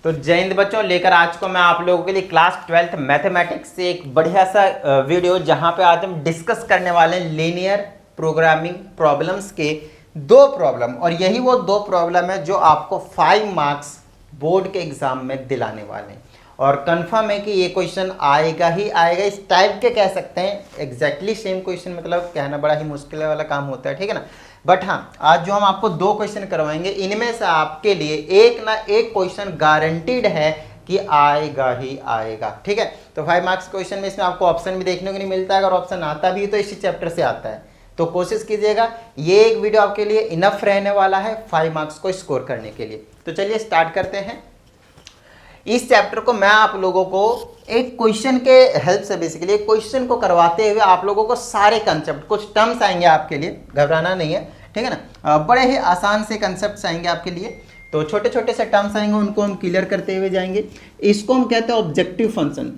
तो जय हिंद बच्चों, लेकर आज को मैं आप लोगों के लिए क्लास 12th मैथमेटिक्स से एक बढ़िया सा वीडियो, जहां पे आज हम डिस्कस करने वाले हैं लीनियर प्रोग्रामिंग प्रॉब्लम्स के दो प्रॉब्लम। और यही वो दो प्रॉब्लम है जो आपको 5 मार्क्स बोर्ड के एग्जाम में दिलाने वाले हैं। और कंफर्म है कि ये क्वेश्चन आएगा ही आएगा, इस टाइप के कह सकते हैं। एग्जैक्टली सेम क्वेश्चन मतलब कहना बड़ा ही मुश्किल वाला काम होता है, ठीक है ना। बट हाँ, आज जो हम आपको दो क्वेश्चन करवाएंगे, इनमें से आपके लिए एक ना एक क्वेश्चन गारंटीड है कि आएगा ही आएगा, ठीक है। तो 5 मार्क्स क्वेश्चन में इसमें आपको ऑप्शन भी देखने को नहीं मिलता है। अगर ऑप्शन आता भी है तो इसी चैप्टर से आता है। तो कोशिश कीजिएगा, ये एक वीडियो आपके लिए इनफ रहने वाला है 5 मार्क्स को स्कोर करने के लिए। तो चलिए स्टार्ट करते हैं। इस चैप्टर को मैं आप लोगों को एक क्वेश्चन के हेल्प से, बेसिकली एक क्वेश्चन को करवाते हुए आप लोगों को सारे कंसेप्ट, कुछ टर्म्स आएंगे आपके लिए, घबराना नहीं है, ठीक है ना। बड़े ही आसान से कंसेप्ट्स आएंगे आपके लिए। तो छोटे छोटे से टर्म्स आएंगे, उनको हम क्लियर करते हुए जाएंगे। इसको हम कहते हैं ऑब्जेक्टिव फंक्शन।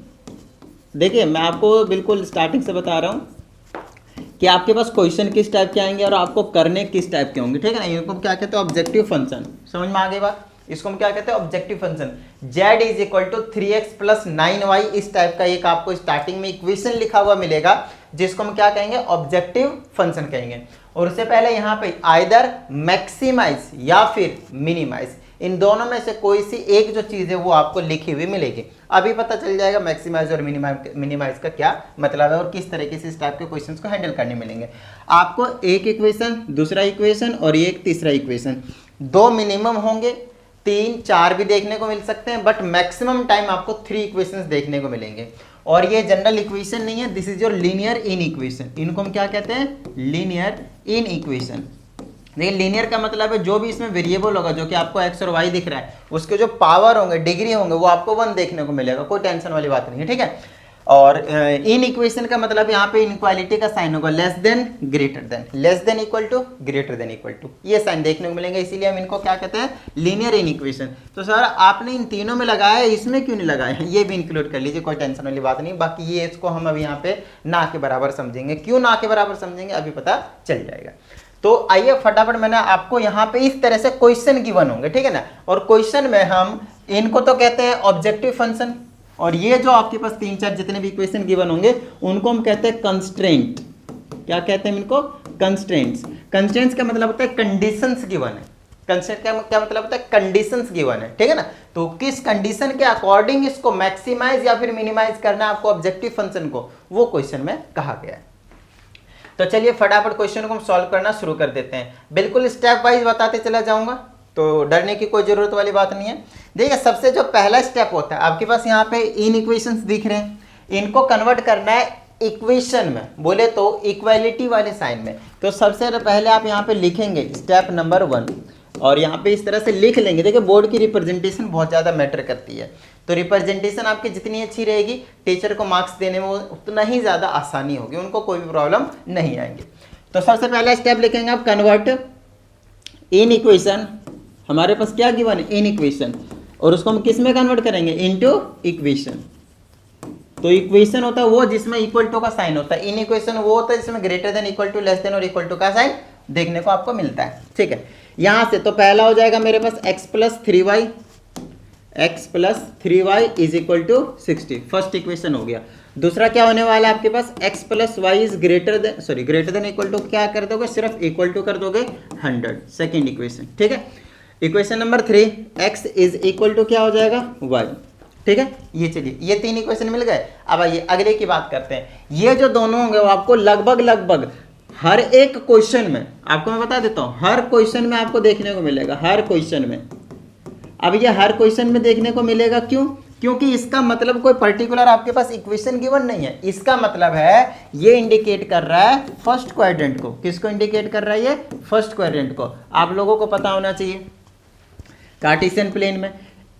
देखिए, मैं आपको बिल्कुल स्टार्टिंग से बता रहा हूँ कि आपके पास क्वेश्चन किस टाइप के आएंगे और आपको करने किस टाइप के होंगे, ठीक है ना। इनको हम क्या कहते हैं, ऑब्जेक्टिव फंक्शन। समझ में आ गई बात। इसको हम क्या कहते हैं, objective function. z is equal to 3x plus 9y, इस टाइप का एक आपको स्टार्टिंग में इक्वेशन लिखा हुआ मिलेगा, जिसको हम क्या कहेंगे, ऑब्जेक्टिव फंक्शन कहेंगे। और उससे पहले यहाँ पे आइदर मैक्सिमाइज या फिर मिनिमाइज, इन दोनों में से कोई सी एक जो चीज है वो आपको लिखी हुई मिलेगी। अभी पता चल जाएगा मैक्सिमाइज और मिनिमाइज का क्या मतलब है और किस तरीके से इस टाइप के क्वेश्चंस को हैंडल करने मिलेंगे आपको। एक इक्वेशन, दूसरा इक्वेशन और एक तीसरा इक्वेशन, दो मिनिमम होंगे, 3 4 भी देखने को मिल सकते हैं, बट मैक्सिमम टाइम आपको 3 इक्वेशंस देखने को मिलेंगे। और ये जनरल इक्वेशन नहीं है, this is your linear in equation. इनको हम क्या कहते हैं, लीनियर इन इक्वेशन। देखिए, लीनियर का मतलब है जो भी इसमें वेरिएबल होगा, जो कि आपको x और y दिख रहा है, उसके जो पावर होंगे, डिग्री होंगे, वो आपको 1 देखने को मिलेगा। कोई टेंशन वाली बात नहीं है, ठीक है। और इन इक्वेशन का मतलब यहाँ पे इनइक्वालिटी का साइन होगा, less than greater than, less than equal to greater than equal to, ये साइन देखने को मिलेंगे। इसीलिए हम इनको क्या कहते हैं, लीनियर इन इक्वेशन। तो सर आपने इन तीनों में लगाया है, इसमें क्यों नहीं लगाया है, ये भी इंक्लूड कर लीजिए, कोई टेंशन वाली बात नहीं। बाकी ये इसको हम अभी यहाँ पे ना के बराबर समझेंगे। क्यों ना के बराबर समझेंगे अभी पता चल जाएगा। तो आइए फटाफट, मैंने आपको यहाँ पे इस तरह से क्वेश्चन गिवन होंगे, ठीक है ना। और क्वेश्चन में हम इनको तो कहते हैं ऑब्जेक्टिव फंक्शन, और ये जो आपके पास 3 4 जितने भी इक्वेशन गिवन होंगे उनको हम कहते हैं कंस्ट्रेंट। क्या कहते हैं इनको, कंस्ट्रेंट्स। कंस्ट्रेंट्स का मतलब होता है कंडीशंस गिवन है। कंस्ट्रेंट का क्या मतलब होता है, कंडीशंस गिवन है, ठीक है ना। तो किस कंडीशन के अकॉर्डिंग इसको मैक्सिमाइज या फिर मिनिमाइज करना है आपको ऑब्जेक्टिव फंक्शन को, वो क्वेश्चन में कहा गया है। तो चलिए फटाफट क्वेश्चन को हम सॉल्व करना शुरू कर देते हैं। बिल्कुल स्टेप वाइज बताते चला जाऊंगा, तो डरने की कोई जरूरत वाली बात नहीं है। देखिए, सबसे जो पहला स्टेप होता है, आपके पास यहाँ पे इन इक्वेशंस दिख रहे हैं, इनको कन्वर्ट करना है इक्वेशन में, बोले तो इक्वालिटी वाले साइन में। तो सबसे पहले आप यहाँ पे लिखेंगे स्टेप नंबर 1, और यहाँ पे इस तरह से लिख लेंगे। देखिए, बोर्ड की रिप्रेजेंटेशन बहुत ज़्यादा मैटर करती है। तो रिप्रेजेंटेशन आपकी जितनी अच्छी रहेगी, टीचर को मार्क्स देने में उतना ही ज़्यादा आसानी होगी, उनको कोई भी प्रॉब्लम नहीं आएंगी। तो सबसे पहला स्टेप लिखेंगे आप, कन्वर्ट इन इक्वेशन। हमारे पास क्या गिवन है, इन इक्वेशन, और उसको हम किस में कन्वर्ट करेंगे, इनटू इक्वेशन। तो इक्वेशन होता है वो जिसमें इक्वल टू का साइन होता है, इन इक्वेशन वो होता है जिसमें greater than, equal to, less than और इक्वल टू का साइन देखने को आपको मिलता है, ठीक है। यहां से तो पहला हो जाएगा मेरे पास x plus 3y is equal to 60, first equation हो गया। दूसरा क्या होने वाला है आपके पास, x plus y is greater than equal to, क्या कर दोगे, सिर्फ इक्वल टू कर दोगे 100, सेकेंड इक्वेशन, ठीक है। Equation number 3, x is equal to क्या हो जाएगा, y, ठीक है। ये चलिए, ये 3 इक्वेशन मिल गए। अब आइए अगले की बात करते हैं। ये जो दोनों होंगे वो आपको लगभग हर एक क्वेश्चन में, आपको मैं बता देता हूं, हर क्वेश्चन में आपको देखने को मिलेगा, हर क्वेश्चन में। अब ये हर क्वेश्चन में देखने को मिलेगा, क्यों, क्योंकि इसका मतलब कोई पर्टिकुलर आपके पास इक्वेशन गिवन नहीं है। इसका मतलब है ये इंडिकेट कर रहा है फर्स्ट क्वाड्रेंट को। किसको इंडिकेट कर रहा है, ये फर्स्ट क्वाड्रेंट को। आप लोगों को पता होना चाहिए, कार्टेशियन प्लेन में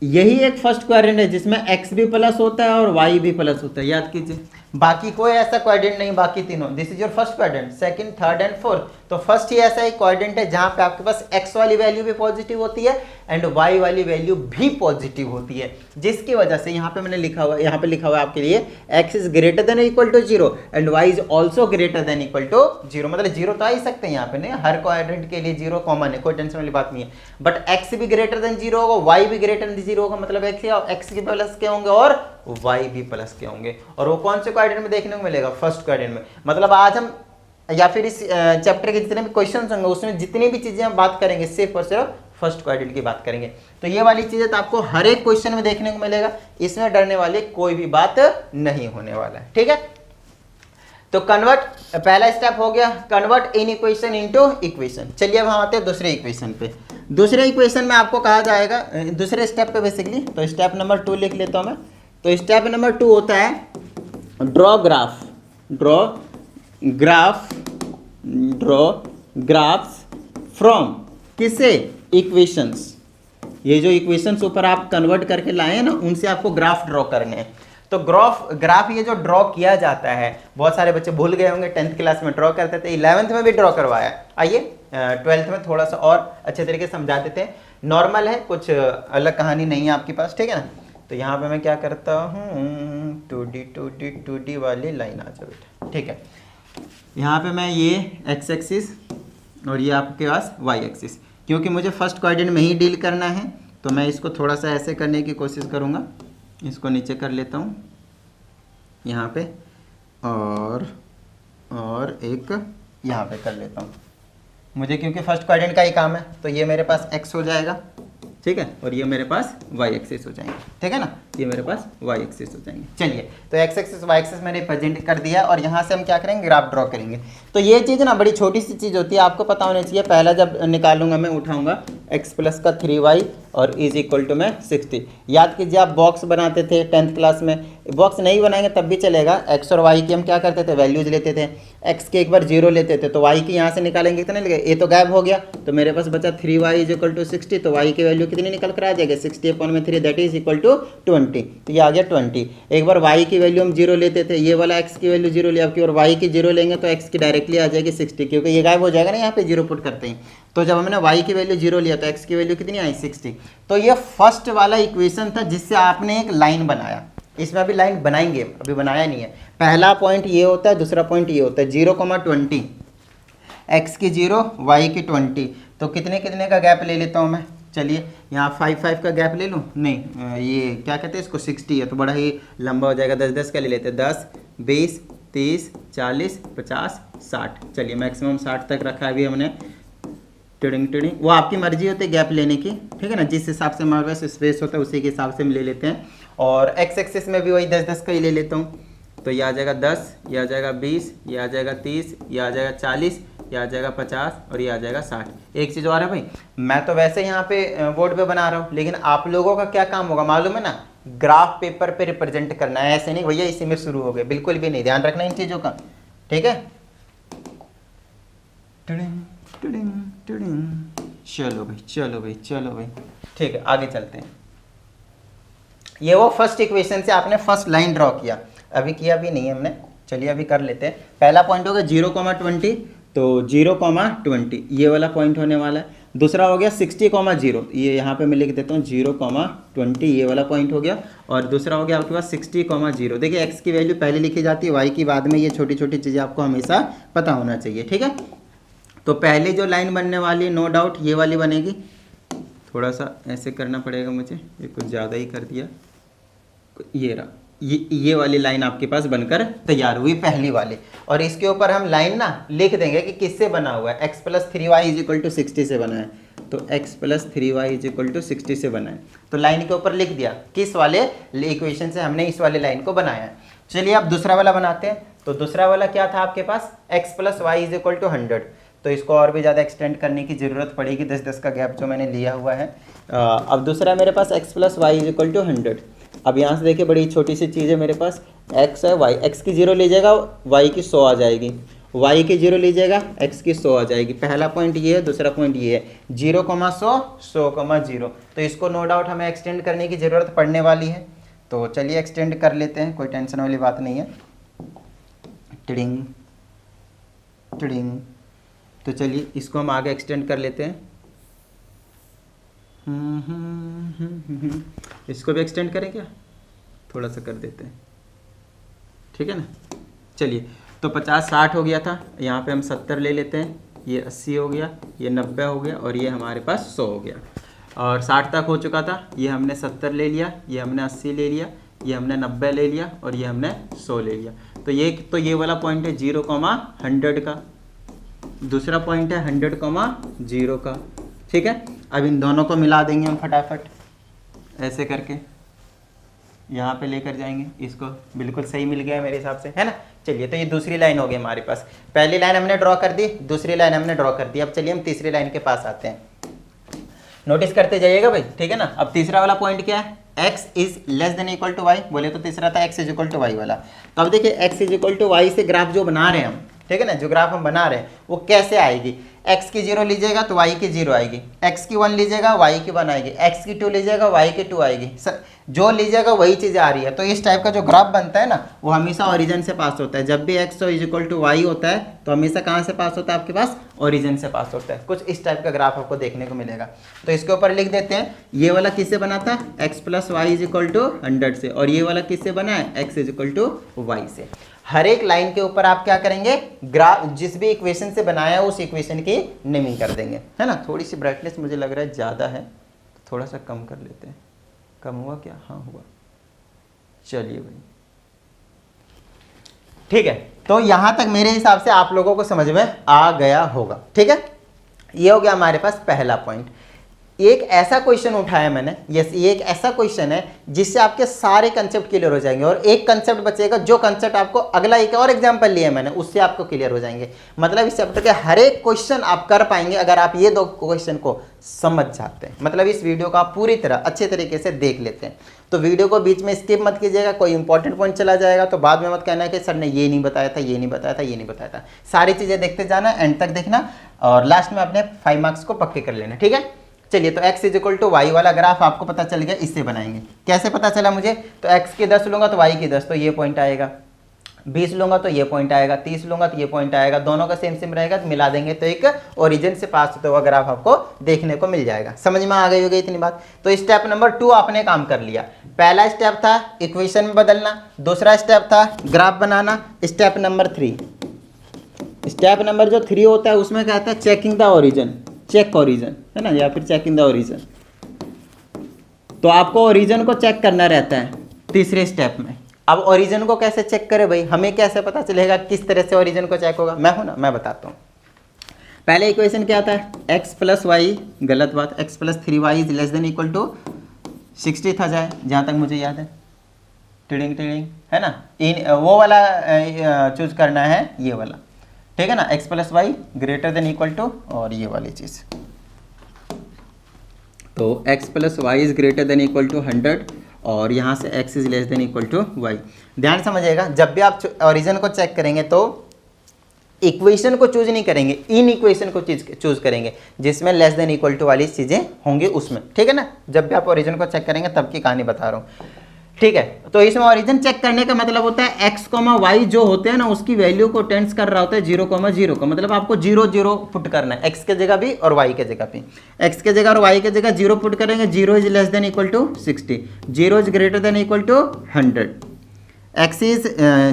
यही एक फर्स्ट क्वाड्रेंट है जिसमें x भी प्लस होता है और y भी प्लस होता है, याद कीजिए। बाकी कोई ऐसा क्वाड्रेंट नहीं, बाकी तीनों, this is your first quadrant, second, third and fourth. तो फर्स्ट ही ऐसा एक क्वाड्रेंट है जहां पे आपके पास x वाली वैल्यू भी पॉजिटिव होती है एंड y वाली वैल्यू भी पॉजिटिव होती है, जिसकी वजह से यहाँ पे मैंने लिखा हुआ, यहाँ पे लिखा हुआ है आपके लिए x is greater than equal to 0 and y is also greater than equal to 0। मतलब 0 तो आ ही सकते हैं यहाँ पे, नहीं हर क्वाड्रेंट के लिए 0 कॉमन है, कोई टेंशन वाली बात नहीं है। बट x भी ग्रेटर देन 0 होगा, y भी ग्रेटर देन 0 होगा, मतलब x के प्लस के होंगे और y भी प्लस के होंगे। और वो कौन से क्वाड्रेंट में देखने को मिलेगा? फर्स्ट क्वाड्रेंट में। मतलब आज हम या फिर इस चैप्टर के जितने भी क्वेश्चन होंगे उसमें जितनी भी चीजें हम बात करेंगे सिर्फ और सिर्फ फर्स्ट क्वाड्रेंट की बात करेंगे। तो ये वाली चीजें तो आपको हर एक क्वेश्चन में देखने को मिलेगा, इसमें डरने वाली कोई भी बात नहीं होने वाला है, ठीक है। तो कन्वर्ट, पहला स्टेप हो गया convert in equation into equation. चलिए अब हम आते हैं दूसरे इक्वेशन पे। दूसरे इक्वेशन में आपको कहा जाएगा दूसरे स्टेप पे बेसिकली, तो स्टेप नंबर 2 लिख लेता हूं मैं। तो स्टेप नंबर 2 होता है draw graph, draw graphs from किसे? इक्वेशंस। ये जो इक्वेशंस ऊपर आप कन्वर्ट करके लाए हैं ना, उनसे आपको ग्राफ ड्रॉ करने हैं। तो ग्राफ ये जो ड्रॉ किया जाता है, बहुत सारे बच्चे भूल गए होंगे, 10th क्लास में ड्रॉ करते थे, 11th में भी ड्रॉ करवाया, आइए 12th में थोड़ा सा और अच्छे तरीके से समझाते थे। नॉर्मल है, कुछ अलग कहानी नहीं है आपके पास, ठीक है ना। तो यहाँ पे मैं क्या करता हूँ, 2D वाली लाइन आ जाए बेटा, ठीक है। यहाँ पे मैं ये x एक्सिस और ये आपके पास y एक्सिस, क्योंकि मुझे फर्स्ट क्वाड्रेंट में ही डील करना है तो मैं इसको थोड़ा सा ऐसे करने की कोशिश करूँगा। इसको नीचे कर लेता हूँ यहाँ पे और एक यहाँ पे कर लेता हूँ मुझे, क्योंकि फर्स्ट क्वाड्रेंट का ही काम है। तो ये मेरे पास x हो जाएगा, ठीक है, और ये मेरे पास y एक्सिस हो जाएंगे, ठीक है ना, ये मेरे पास y एक्सिस हो जाएंगे। चलिए तो x एक्सिस y एक्सिस मैंने प्रेजेंट कर दिया और यहाँ से हम क्या करेंगे, ग्राफ ड्रॉ करेंगे। तो ये चीज़ ना बड़ी छोटी सी चीज़ होती है, आपको पता होना चाहिए। पहला जब निकालूंगा मैं उठाऊंगा x प्लस का 3y और इज इक्वल टू में 60। याद कीजिए आप बॉक्स बनाते थे 10th क्लास में, बॉक्स नहीं बनाएंगे तब भी चलेगा। x और y की हम क्या करते थे, वैल्यूज लेते थे। x के एक बार 0 लेते थे तो y की यहाँ से निकालेंगे कितने लगे, ये तो गायब हो गया, तो मेरे पास बचा 3y इज इक्वल टू 60। तो y की वैल्यू कितनी निकल कर आ जाएगी, 60/3 दैट इज इक्वल टू 20। तो ये आ गया 20। एक बार y की वैल्यू हम 0 लेते थे, ये वाला x की वैल्यू 0 लिया, आपकी और y की 0 लेंगे तो x की डायरेक्टली आ जाएगी 60, क्योंकि ये गायब हो जाएगा ना यहाँ पे 0 पुट करते हैं। तो जब हमने y की वैल्यू 0 लिया तो x की वैल्यू कितनी आई, 60। तो ये फर्स्ट वाला इक्वेशन था जिससे आपने एक लाइन बनाया। इसमें अभी लाइन बनाएंगे, अभी बनाया नहीं है। पहला पॉइंट ये होता है, दूसरा पॉइंट ये होता है 0,20, x की 0 y की 20। तो कितने कितने का गैप ले लेता हूँ मैं, चलिए यहाँ 5 का गैप ले लूँ, नहीं ये क्या कहते हैं इसको 60 है तो बड़ा ही लंबा हो जाएगा, 10 का ले लेते हैं, 10, 20, 30, 40, 50, 60। चलिए मैक्सिमम 60 तक रखा है अभी हमने। टिडिंग वो आपकी मर्जी होती है गैप लेने की, ठीक है ना, जिस हिसाब से हमारे पास स्पेस होता है उसी के हिसाब से हम ले लेते हैं। और x एक्सिस में भी वही 10 का ही ले लेता हूँ। तो ये आ जाएगा 10, ये आ जाएगा 20, ये आ जाएगा 30, ये आ जाएगा 40, ये आ जाएगा 50 और ये आ जाएगा 60। एक चीज़ और है भाई, मैं तो वैसे यहाँ पे बोर्ड पे बना रहा हूँ, लेकिन आप लोगों का क्या काम होगा मालूम है ना, ग्राफ पेपर पे रिप्रेजेंट करना है। ऐसे नहीं भैया इसी में शुरू हो गए, बिल्कुल भी नहीं, ध्यान रखना इन चीज़ों का, ठीक है। चलो भाई, ठीक है, आगे चलते हैं। ये वो फर्स्ट इक्वेशन से आपने फर्स्ट लाइन ड्रॉ किया, अभी किया भी नहीं है हमने, चलिए अभी कर लेते हैं। पहला पॉइंट होगा 0,20, तो 0,20 ये वाला पॉइंट होने वाला है। दूसरा हो गया 60,0, ये यहाँ पे मैं लिख देता हूँ 0,20 ये वाला पॉइंट हो गया। और दूसरा हो गया आपके पास 60,0। देखिए x की वैल्यू पहले लिखी जाती है, y की बाद में, ये छोटी छोटी चीज़ें आपको हमेशा पता होना चाहिए, ठीक है। तो पहले जो लाइन बनने वाली है नो डाउट ये वाली बनेगी, थोड़ा सा ऐसे करना पड़ेगा मुझे, ये कुछ ज़्यादा ही कर दिया, ये रहा, ये वाली लाइन आपके पास बनकर तैयार हुई पहली वाली। और इसके ऊपर हम लाइन ना लिख देंगे कि किससे बना हुआ है, x plus 3y is equal to 60 से बना है। तो x plus 3y is equal to 60 से बना है, तो लाइन के ऊपर लिख दिया किस वाले इक्वेशन से हमने इस वाले लाइन को बनाया है। चलिए अब दूसरा वाला बनाते हैं। तो दूसरा वाला क्या था आपके पास, x plus y is equal to 100। तो इसको और भी ज़्यादा एक्सटेंड करने की ज़रूरत पड़ेगी, 10 का गैप जो मैंने लिया हुआ है। अब दूसरा मेरे पास x plus y is equal to 100। अब यहाँ से देखिए बड़ी छोटी सी चीज़ है मेरे पास, x है y, x की 0 लीजिएगा y की 100 आ जाएगी, y की 0 लीजिएगा x की 100 आ जाएगी। पहला पॉइंट ये है, दूसरा पॉइंट ये है, 0,100, 100,0। तो इसको नो डाउट हमें एक्सटेंड करने की ज़रूरत पड़ने वाली है, तो चलिए एक्सटेंड कर लेते हैं, कोई टेंशन वाली बात नहीं है। Tiding tiding. तो चलिए इसको हम आगे एक्सटेंड कर लेते हैं। इसको भी एक्सटेंड करें क्या, थोड़ा सा कर देते हैं, ठीक है ना। चलिए तो 50-60 हो गया था, यहाँ पे हम 70 ले लेते हैं, ये 80 हो गया, ये 90 हो गया और ये हमारे पास 100 हो गया। और 60 तक हो चुका था, ये हमने 70 ले लिया, ये हमने 80 ले लिया, ये हमने 90 ले लिया और ये हमने 100 ले लिया। तो ये वाला पॉइंट है 0,100 का, दूसरा पॉइंट है 100,0 का, ठीक है। अब इन दोनों को मिला देंगे हम फटाफट, ऐसे करके यहाँ पे लेकर जाएंगे इसको, बिल्कुल सही मिल गया मेरे हिसाब से, है ना। चलिए तो ये दूसरी लाइन हो गई हमारे पास, पहली लाइन हमने ड्रॉ कर दी, दूसरी लाइन हमने ड्रॉ कर दी। अब चलिए हम तीसरी लाइन के पास आते हैं, नोटिस करते जाइएगा भाई, ठीक है ना। अब तीसरा वाला पॉइंट क्या है, x is less than equal to y, बोले तो तीसरा था x is equal to y वाला। तो अब देखिए x is equal to y से ग्राफ जो बना रहे हैं हम, ठीक है ना, जो ग्राफ हम बना रहे हैं वो कैसे आएगी। x की 0 लीजिएगा तो y की 0 आएगी, x की 1 लीजिएगा y की 1 आएगी, x की 2 लीजिएगा y की 2 आएगी, जो लीजिएगा वही चीज़ आ रही है। तो इस टाइप का जो ग्राफ बनता है ना वो हमेशा ओरिजिन से पास होता है। जब भी x is equal to y होता है तो हमेशा कहाँ से पास होता है, आपके पास ओरिजिन से पास होता है। कुछ इस टाइप का ग्राफ आपको देखने को मिलेगा। तो इसके ऊपर लिख देते हैं, ये वाला किससे बना था, x plus y is equal to 100 से, और ये वाला किससे बना है, x is equal to y से। हर एक लाइन के ऊपर आप क्या करेंगे, ग्राफ जिस भी इक्वेशन से बनाया उस इक्वेशन की नेमिंग कर देंगे, है ना। थोड़ी सी ब्राइटनेस मुझे लग रहा है ज़्यादा है, थोड़ा सा कम कर लेते हैं। कम हुआ क्या, हाँ हुआ, चलिए भाई ठीक है। तो यहां तक मेरे हिसाब से आप लोगों को समझ में आ गया होगा, ठीक है। ये हो गया हमारे पास पहला पॉइंट। एक ऐसा क्वेश्चन उठाया मैंने, यस ये एक ऐसा क्वेश्चन है जिससे आपके सारे कंसेप्ट क्लियर हो जाएंगे, और एक कंसेप्ट बचेगा जो कंसेप्ट आपको अगला एक और एग्जांपल लिया मैंने उससे आपको क्लियर हो जाएंगे। मतलब इस चैप्टर के हर एक क्वेश्चन आप कर पाएंगे अगर आप ये दो क्वेश्चन को समझ जाते हैं। मतलब इस वीडियो को आप पूरी तरह अच्छे तरीके से देख लेते हैं। तो वीडियो को बीच में स्किप मत कीजिएगा, कोई इंपॉर्टेंट पॉइंट चला जाएगा तो बाद में मत कहना कि सर ने ये नहीं बताया था, ये नहीं बताया था, ये नहीं बताया था। सारी चीज़ें देखते जाना, एंड तक देखना, और लास्ट में अपने 5 मार्क्स को पक्के कर लेना, ठीक है। चलिए तो x is equal to y वाला ग्राफ आपको पता चल गया, इससे बनाएंगे। कैसे पता चला मुझे, तो x की 10 लूंगा तो y की 10, तो ये पॉइंट आएगा, 20 लूंगा तो ये पॉइंट आएगा, 30 लूंगा तो ये पॉइंट आएगा, दोनों का सेम सेम रहेगा तो मिला देंगे तो एक ओरिजिन से पास होता हुआ ग्राफ आपको देखने को मिल जाएगा। समझ में आ गई होगी इतनी बात। तो स्टेप नंबर 2 आपने काम कर लिया। पहला स्टेप था इक्वेशन में बदलना, दूसरा स्टेप था ग्राफ बनाना। स्टेप नंबर 3, स्टेप नंबर जो 3 होता है उसमें क्या आता है, checking the origin, check origin, है ना, या फिर चेकिंग द ओरिजिन। तो आपको ओरिजिन को चेक करना रहता है तीसरे स्टेप में। अब ओरिजिन को कैसे चेक करें भाई, हमें कैसे पता चलेगा किस तरह से ओरिजिन को चेक होगा, मैं हूं ना, मैं बताता हूं। पहले इक्वेशन क्या था, x प्लस वाई, गलत बात, x plus 3y is less than equal to 60 था जाए, जहां तक मुझे याद है, टिडिंग टिडिंग, है ना। वो वाला चूज करना है, ये वाला, ठीक है ना, x plus y greater than equal to, और ये वाली चीज़। तो x plus y is greater than equal to 100, और यहाँ से x is less than equal to y। ध्यान समझिएगा, जब भी आप ओरिजिन को चेक करेंगे तो इक्वेशन को चूज नहीं करेंगे, इन इक्वेशन को चूज करेंगे जिसमें लेस देन इक्वल टू वाली चीज़ें होंगी उसमें, ठीक है ना। जब भी आप ओरिजिन को चेक करेंगे तब की कहानी बता रहा हूँ, ठीक है। तो इसमें ओरिजिन चेक करने का मतलब होता है x, y जो होते हैं ना उसकी वैल्यू को टेंस कर रहा होता है 0,0 का, मतलब आपको 0, 0 पुट करना है, x के जगह भी और y के जगह भी। x के जगह और y के जगह 0 पुट करेंगे, 0 is less than equal to 60, 0 is greater than equal to 100, x is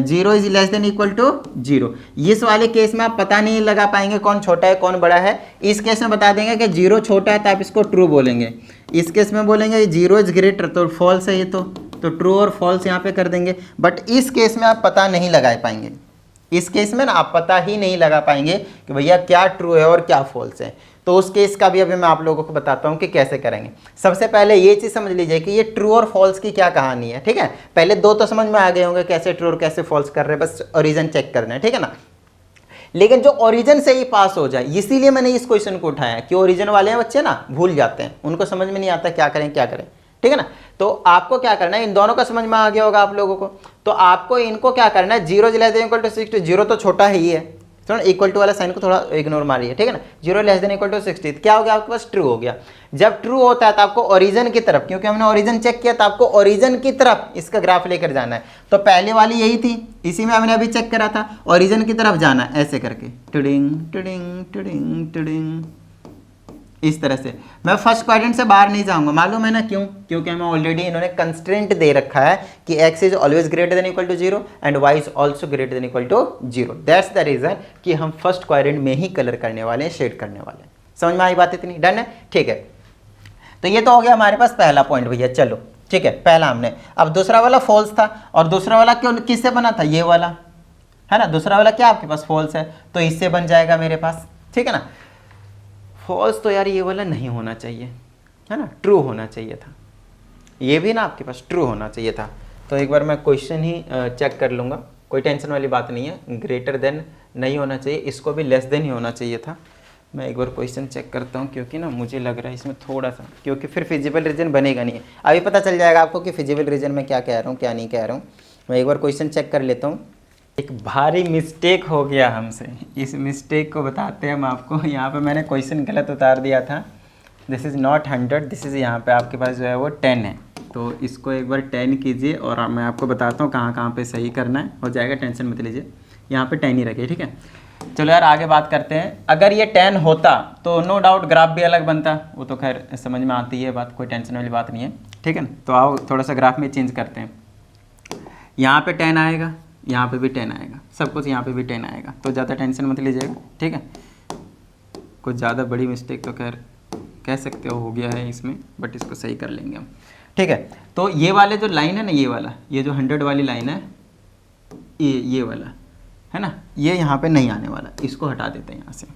0 is less than equal to 0। इस वाले केस में आप पता नहीं लगा पाएंगे कौन छोटा है कौन बड़ा है। इस केस में बता देंगे कि 0 छोटा है तो आप इसको ट्रू बोलेंगे, इस केस में बोलेंगे 0 इज ग्रेटर तो फॉल्स है, ये तो ट्रू और फॉल्स यहाँ पे कर देंगे। बट इस केस में आप पता नहीं लगा पाएंगे, इस केस में ना आप पता ही नहीं लगा पाएंगे कि भैया क्या ट्रू है और क्या फॉल्स है। तो उस केस का भी अभी मैं आप लोगों को बताता हूँ कि कैसे करेंगे। सबसे पहले ये चीज़ समझ लीजिए कि ये ट्रू और फॉल्स की क्या कहानी है, ठीक है। पहले दो तो समझ में आ गए होंगे कैसे ट्रू और कैसे फॉल्स कर रहे हैं, बस ओरिजिन चेक करना है, ठीक है ना। लेकिन जो ओरिजिन से ही पास हो जाए, इसीलिए मैंने इस क्वेश्चन को उठाया कि ओरिजिन वाले हैं बच्चे ना भूल जाते हैं, उनको समझ में नहीं आता क्या करें क्या करें, ठीक है ना। तो आपको क्या करना है, इन दोनों का समझ में आ गया होगा आप लोगों को। तो आपको इनको क्या करना है, 0 लेस देन इक्वल टू 60, 0 तो छोटा ही है, तो इक्वल टू वाला साइन को थोड़ा इग्नोर मारिए, ठीक है ना। 0 लेस देन इक्वल टू 60, क्या हो गया आपके पास, ट्रू हो गया। जब ट्रू होता है तो आपको ओरिजिन की तरफ, क्योंकि हमने ओरिजिन चेक किया, तो आपको ओरिजिन की तरफ इसका ग्राफ लेकर जाना है। तो पहले वाली यही थी, इसी में हमने अभी चेक करा था, ओरिजिन की तरफ जाना है ऐसे करके, टिडिंग टिडिंग टिडिंग टिडिंग, इस तरह से। मैं फर्स्ट क्वाड्रेंट से बाहर नहीं जाऊंगा, मालूम है ना क्यों, क्योंकि हमें ऑलरेडी इन्होंने कंस्ट्रेंट दे रखा है कि x is always greater than equal to 0 and y is also greater than equal to 0। That's the reason कि हम फर्स्ट क्वाड्रेंट में ही कलर करने वाले हैं, शेड करने वाले हैं। समझ में आई बात इतनी, डन है, ठीक है। तो ये तो हो गया हमारे पास पहला पॉइंट भैया, चलो ठीक है, पहला हमने। अब दूसरा वाला फॉल्स था, और दूसरा वाला क्यों किससे बना था, ये वाला है ना, दूसरा वाला क्या आपके पास फॉल्स है, तो इससे बन जाएगा मेरे पास, ठीक है ना। फॉल्स तो यार ये वाला नहीं होना चाहिए, है ना, ट्रू होना चाहिए था, ये भी ना आपके पास ट्रू होना चाहिए था। तो एक बार मैं क्वेश्चन ही चेक कर लूँगा, कोई टेंशन वाली बात नहीं है। ग्रेटर देन नहीं होना चाहिए, इसको भी लेस देन ही होना चाहिए था। मैं एक बार क्वेश्चन चेक करता हूँ, क्योंकि ना मुझे लग रहा है इसमें थोड़ा सा, क्योंकि फिर फिजिबल रीजन बनेगा नहीं। अभी पता चल जाएगा आपको कि फिजिबल रीजन में क्या कह रहा हूँ क्या नहीं कह रहा हूँ। मैं एक बार क्वेश्चन चेक कर लेता हूँ। एक भारी मिस्टेक हो गया हमसे, इस मिस्टेक को बताते हैं हम आपको। यहाँ पे मैंने क्वेश्चन गलत उतार दिया था, this is not 100, this is, यहाँ पे आपके पास जो है वो 10 है। तो इसको एक बार 10 कीजिए, और मैं आपको बताता हूँ कहाँ कहाँ पे सही करना है, हो जाएगा, टेंशन मत लीजिए। यहाँ पे 10 ही रखिए, ठीक है। चलो यार आगे बात करते हैं। अगर ये 10 होता तो नो डाउट ग्राफ भी अलग बनता, वो तो खैर समझ में आती है बात, कोई टेंशन वाली बात नहीं है, ठीक है। तो आओ थोड़ा सा ग्राफ में चेंज करते हैं। यहाँ पे 10 आएगा, यहाँ पे भी 10 आएगा, सब कुछ यहाँ पे भी 10 आएगा, तो ज़्यादा टेंशन मत लीजिएगा, ठीक है। कुछ ज़्यादा बड़ी मिस्टेक तो खैर कह सकते हो गया है इसमें, बट इसको सही कर लेंगे हम, ठीक है। तो ये वाले जो लाइन है ना, ये वाला, ये जो 100 वाली लाइन है, ये वाला है ना, ये यहाँ पे नहीं आने वाला, इसको हटा देते हैं यहाँ से,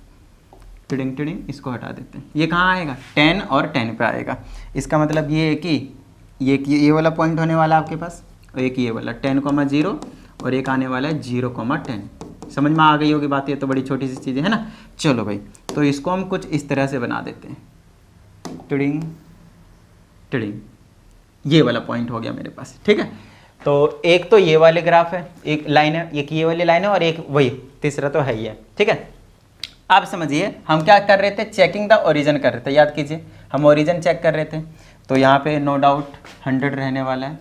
टिडिंग टिडिंग, इसको हटा देते हैं। ये कहाँ आएगा, 10 और 10 पे आएगा। इसका मतलब ये है कि ये वाला पॉइंट होने वाला आपके पास, और एक ये वाला 10,0 और एक आने वाला है 0,10। समझ में आ गई होगी बात, ये तो बड़ी छोटी सी चीज़ें है ना। चलो भाई, तो इसको हम कुछ इस तरह से बना देते हैं, टिडिंग टिडिंग, ये वाला पॉइंट हो गया मेरे पास, ठीक है। तो एक तो ये वाले ग्राफ है, एक लाइन है, एक ये वाली लाइन है, और एक वही तीसरा तो है ही है, ठीक है। आप समझिए हम क्या कर रहे थे, चेकिंग द ओरिजिन कर रहे थे, याद कीजिए हम ओरिजिन चेक कर रहे थे। तो यहाँ पे नो डाउट 100 रहने वाला है,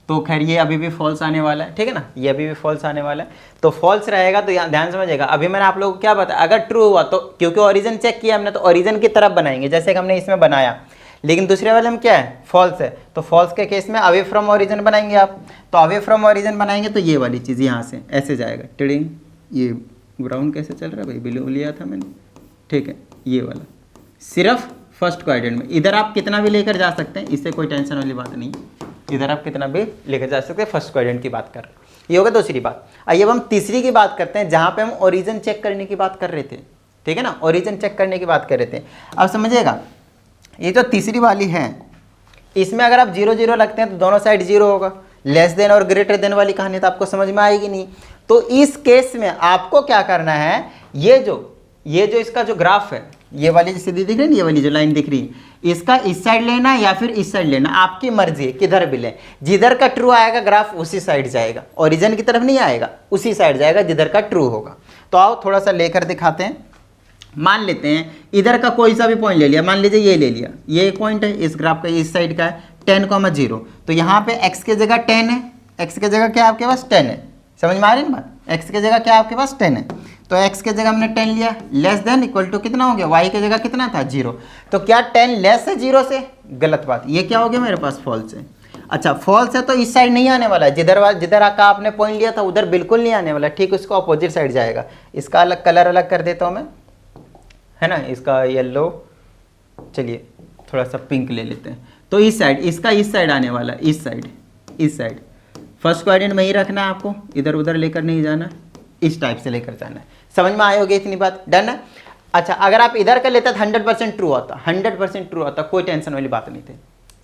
तो खैर ये अभी भी फॉल्स आने वाला है, ठीक है ना, ये अभी भी फॉल्स आने वाला है। तो फॉल्स रहेगा, तो यहाँ ध्यान समझिएगा। अभी मैंने आप लोगों को क्या बताया, अगर ट्रू हुआ तो, क्योंकि ओरिजिन चेक किया हमने, तो ओरिजिन की तरफ बनाएंगे, जैसे कि हमने इसमें बनाया। लेकिन दूसरे वाले में क्या है, फॉल्स है, तो फॉल्स के केस में अवे फ्रॉम ओरिजिन बनाएंगे आप। तो अवे फ्रॉम ओरिजिन बनाएंगे तो ये वाली चीज़ यहाँ से ऐसे जाएगा, टिडिंग। ये ग्राउंड कैसे चल रहा है भाई, बिलो लिया था मैंने, ठीक है। ये वाला सिर्फ फर्स्ट क्वाड्रेंट में, इधर आप कितना भी लेकर जा सकते हैं, इससे कोई टेंशन वाली बात नहीं, इधर आप कितना भी लेकर जा सकते हैं, फर्स्ट क्वाड्रेंट की बात कर रहे हैं। ये होगा दूसरी बात। आइए अब हम तीसरी की बात करते हैं, जहाँ पे हम ओरिजिन चेक करने की बात कर रहे थे, ठीक है ना, ओरिजिन चेक करने की बात कर रहे थे। अब समझिएगा, ये जो तीसरी वाली है, इसमें अगर आप 0 0 लगते हैं तो दोनों साइड 0 होगा। लेस देन और ग्रेटर देन वाली कहानी तो आपको समझ में आएगी नहीं। तो इस केस में आपको क्या करना है, ये जो इसका जो ग्राफ है, ये वाली जो सीधी दिख रही है, ये वाली जो लाइन दिख रही है, इसका इस साइड लेना या फिर इस साइड लेना, आपकी मर्जी है, किधर भी लें। जिधर का ट्रू आएगा ग्राफ उसी साइड जाएगा, ओरिजिन की तरफ नहीं आएगा, उसी साइड जाएगा जिधर का ट्रू होगा। तो आओ थोड़ा सा लेकर दिखाते हैं। मान लेते हैं इधर का कोई सा भी पॉइंट ले लिया, मान लीजिए ये ले लिया, ये एक पॉइंट है इस ग्राफ का, इस साइड का है 10,0। तो यहाँ पे x की जगह 10 है, x की जगह क्या आपके पास 10 है, समझ में आ रही है ना बात, x की जगह क्या आपके पास 10 है। तो x की जगह हमने 10 लिया, लेस देन इक्वल टू कितना हो गया, y की जगह कितना था 0। तो क्या 10 लेस है 0 से, गलत बात, ये क्या हो गया मेरे पास फॉल्स है। अच्छा फॉल्स है तो इस साइड नहीं आने वाला है, जिधर का आपने पॉइंट लिया था उधर बिल्कुल नहीं आने वाला, ठीक उसको अपोजिट साइड जाएगा। इसका अलग कलर अलग कर देता हूँ मैं, है ना, इसका येलो, चलिए थोड़ा सा पिंक ले लेते हैं। तो इस साइड, इसका इस साइड आने वाला, इस साइड फर्स्ट क्वाड्रेंट में ही रखना है आपको, इधर उधर लेकर नहीं जाना, इस टाइप से लेकर जाना है। समझ में आए होगी इतनी बात, डन है। अच्छा अगर आप इधर का लेते तो 100% ट्रू आता, 100% ट्रू आता, कोई टेंशन वाली बात नहीं थी।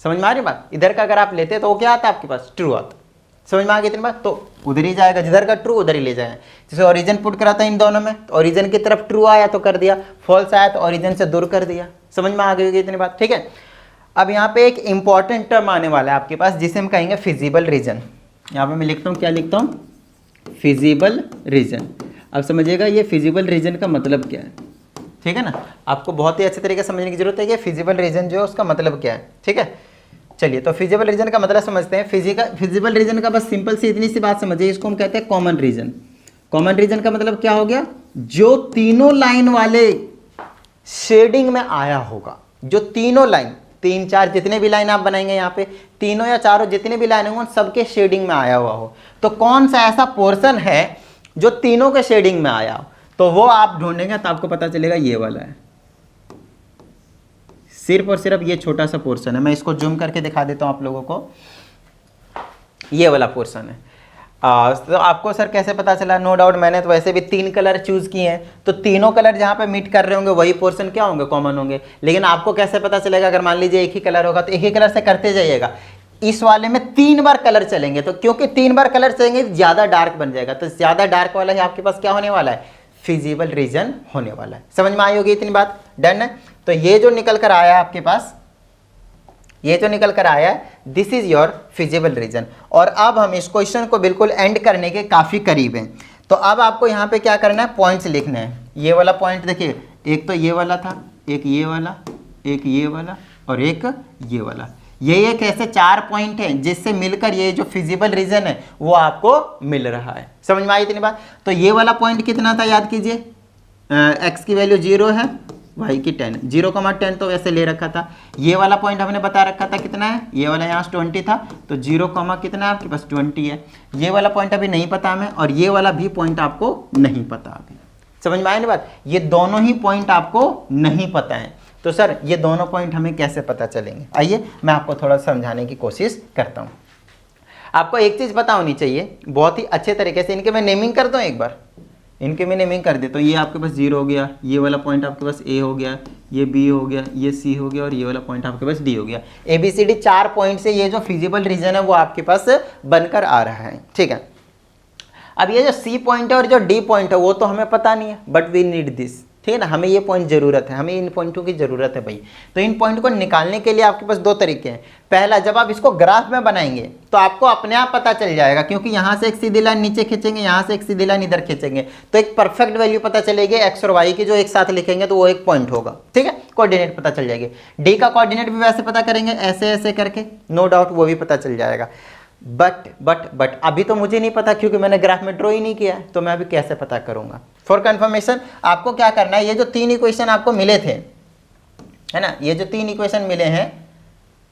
समझ में आ रही बात, इधर का अगर आप लेते तो वो क्या आता आपके पास, ट्रू आता। समझ में आ गई इतनी बात, तो उधर ही जाएगा, जिधर का ट्रू उधर ही ले जाएगा। जैसे ओरिजिन पुट करा था इन दोनों में, तो ओरिजिन की तरफ ट्रू आया तो कर दिया, फॉल्स आया तो ओरिजिन से दूर कर दिया। समझ में आ गई होगी इतनी बात, ठीक है। अब यहाँ पे एक इंपॉर्टेंट टर्म आने वाला है आपके पास, जिसे हम कहेंगे फिजिबल रीजन। यहाँ पे मैं लिखता हूँ, क्या लिखता हूँ, फिजिबल रीजन। अब समझिएगा ये फिजिबल रीजन का मतलब क्या है, ठीक है ना। आपको बहुत ही अच्छे तरीके से समझने की जरूरत है कि फिजिबल रीजन जो है उसका मतलब क्या है, ठीक है। चलिए तो फिजिबल रीजन का मतलब समझते हैं। फिजिबल रीजन का बस सिंपल सी इतनी सी बात समझिए, इसको हम कहते हैं कॉमन रीजन। कॉमन रीजन का मतलब क्या हो गया, जो तीनों लाइन वाले शेडिंग में आया होगा, जो तीनों लाइन, 3 4 जितने भी लाइन आप बनाएंगे यहाँ पे, तीनों या चारों जितने भी लाइन होंगे सबके शेडिंग में आया हुआ हो। तो कौन सा ऐसा पोर्शन है जो तीनों के शेडिंग में आया हो, तो वो आप ढूंढेंगे तो आपको पता चलेगा ये वाला है। सिर्फ और सिर्फ ये छोटा सा पोर्शन है, मैं इसको जूम करके दिखा देता हूं आप लोगों को, ये वाला पोर्शन है। तो आपको सर कैसे पता चला, नो डाउट मैंने तो वैसे भी 3 कलर चूज किए हैं, तो तीनों कलर जहां पे मीट कर रहे होंगे वही पोर्शन क्या होंगे, कॉमन होंगे। लेकिन आपको कैसे पता चलेगा, अगर मान लीजिए एक ही कलर होगा तो एक ही कलर से करते जाइएगा, इस वाले में 3 बार कलर चलेंगे, तो क्योंकि 3 बार कलर चलेंगे ज्यादा डार्क बन जाएगा, तो ज्यादा डार्क वाला ही आपके पास क्या होने वाला है, फिजिबल रीजन होने वाला है। समझ में आई होगी इतनी बात, डन है। तो ये जो निकल कर आया आपके पास, ये जो निकल कर आया है, this is your feasible region. और अब हम इस क्वेश्चन को बिल्कुल एंड करने के काफी करीब हैं। तो अब आपको यहाँ पे क्या करना है, पॉइंट्स लिखने हैं। ये वाला पॉइंट देखिए, एक तो ये वाला था, एक ये वाला, एक ये वाला और एक ये वाला। ये एक ऐसे 4 पॉइंट हैं जिससे मिलकर ये जो फिजिबल रीजन है वो आपको मिल रहा है। समझ में आई इतनी बात। तो ये वाला पॉइंट कितना था याद कीजिए, एक्स की वैल्यू 0 है, वाई की 10, 0,10 तो वैसे ले रखा था। ये वाला पॉइंट हमने बता रखा था कितना है, ये वाला यहाँ 20 था, तो 0, कितना है आपके पास 20 है। ये वाला पॉइंट अभी नहीं पता हमें, और ये वाला भी पॉइंट आपको नहीं पता अभी। समझ में आई ना बात, ये दोनों ही पॉइंट आपको नहीं पता है। तो सर ये दोनों पॉइंट हमें कैसे पता चलेंगे, आइए मैं आपको थोड़ा समझाने की कोशिश करता हूँ। आपको एक चीज़ पता होनी चाहिए बहुत ही अच्छे तरीके से, इनके मैं नेमिंग कर दूँ एक बार, इनके मैं नेमिंग कर दे। तो ये आपके पास 0 हो गया, ये वाला पॉइंट आपके पास A हो गया, ये B हो गया, ये C हो गया, और ये वाला पॉइंट आपके पास D हो गया। ABCD 4 पॉइंट से ये जो फिजिबल रीजन है वो आपके पास बनकर आ रहा है, ठीक है। अब ये जो C पॉइंट है और जो D पॉइंट है वो तो हमें पता नहीं है, बट वी नीड दिस, ठीक है ना, हमें ये पॉइंट जरूरत है, हमें इन पॉइंटों की जरूरत है भाई। तो इन पॉइंट को निकालने के लिए आपके पास 2 तरीके हैं। पहला, जब आप इसको ग्राफ में बनाएंगे तो आपको अपने आप पता चल जाएगा, क्योंकि यहाँ से एक सीधी लाइन नीचे खींचेंगे, यहाँ से एक सीधी लाइन इधर खींचेंगे, तो एक परफेक्ट वैल्यू पता चलेगी एक्स और वाई की, जो एक साथ लिखेंगे तो वो एक पॉइंट होगा, ठीक है। कोऑर्डिनेट पता चल जाएगी, डी का कोऑर्डिनेट भी वैसे पता करेंगे, ऐसे ऐसे करके, नो डाउट वो भी पता चल जाएगा। बट अभी तो मुझे नहीं पता, क्योंकि मैंने ग्राफ में ड्रॉ ही नहीं किया, तो मैं अभी कैसे पता करूंगा। फॉर कंफर्मेशन आपको क्या करना है, ये जो 3 इक्वेशन आपको मिले थे, है ना, ये जो 3 इक्वेशन मिले हैं,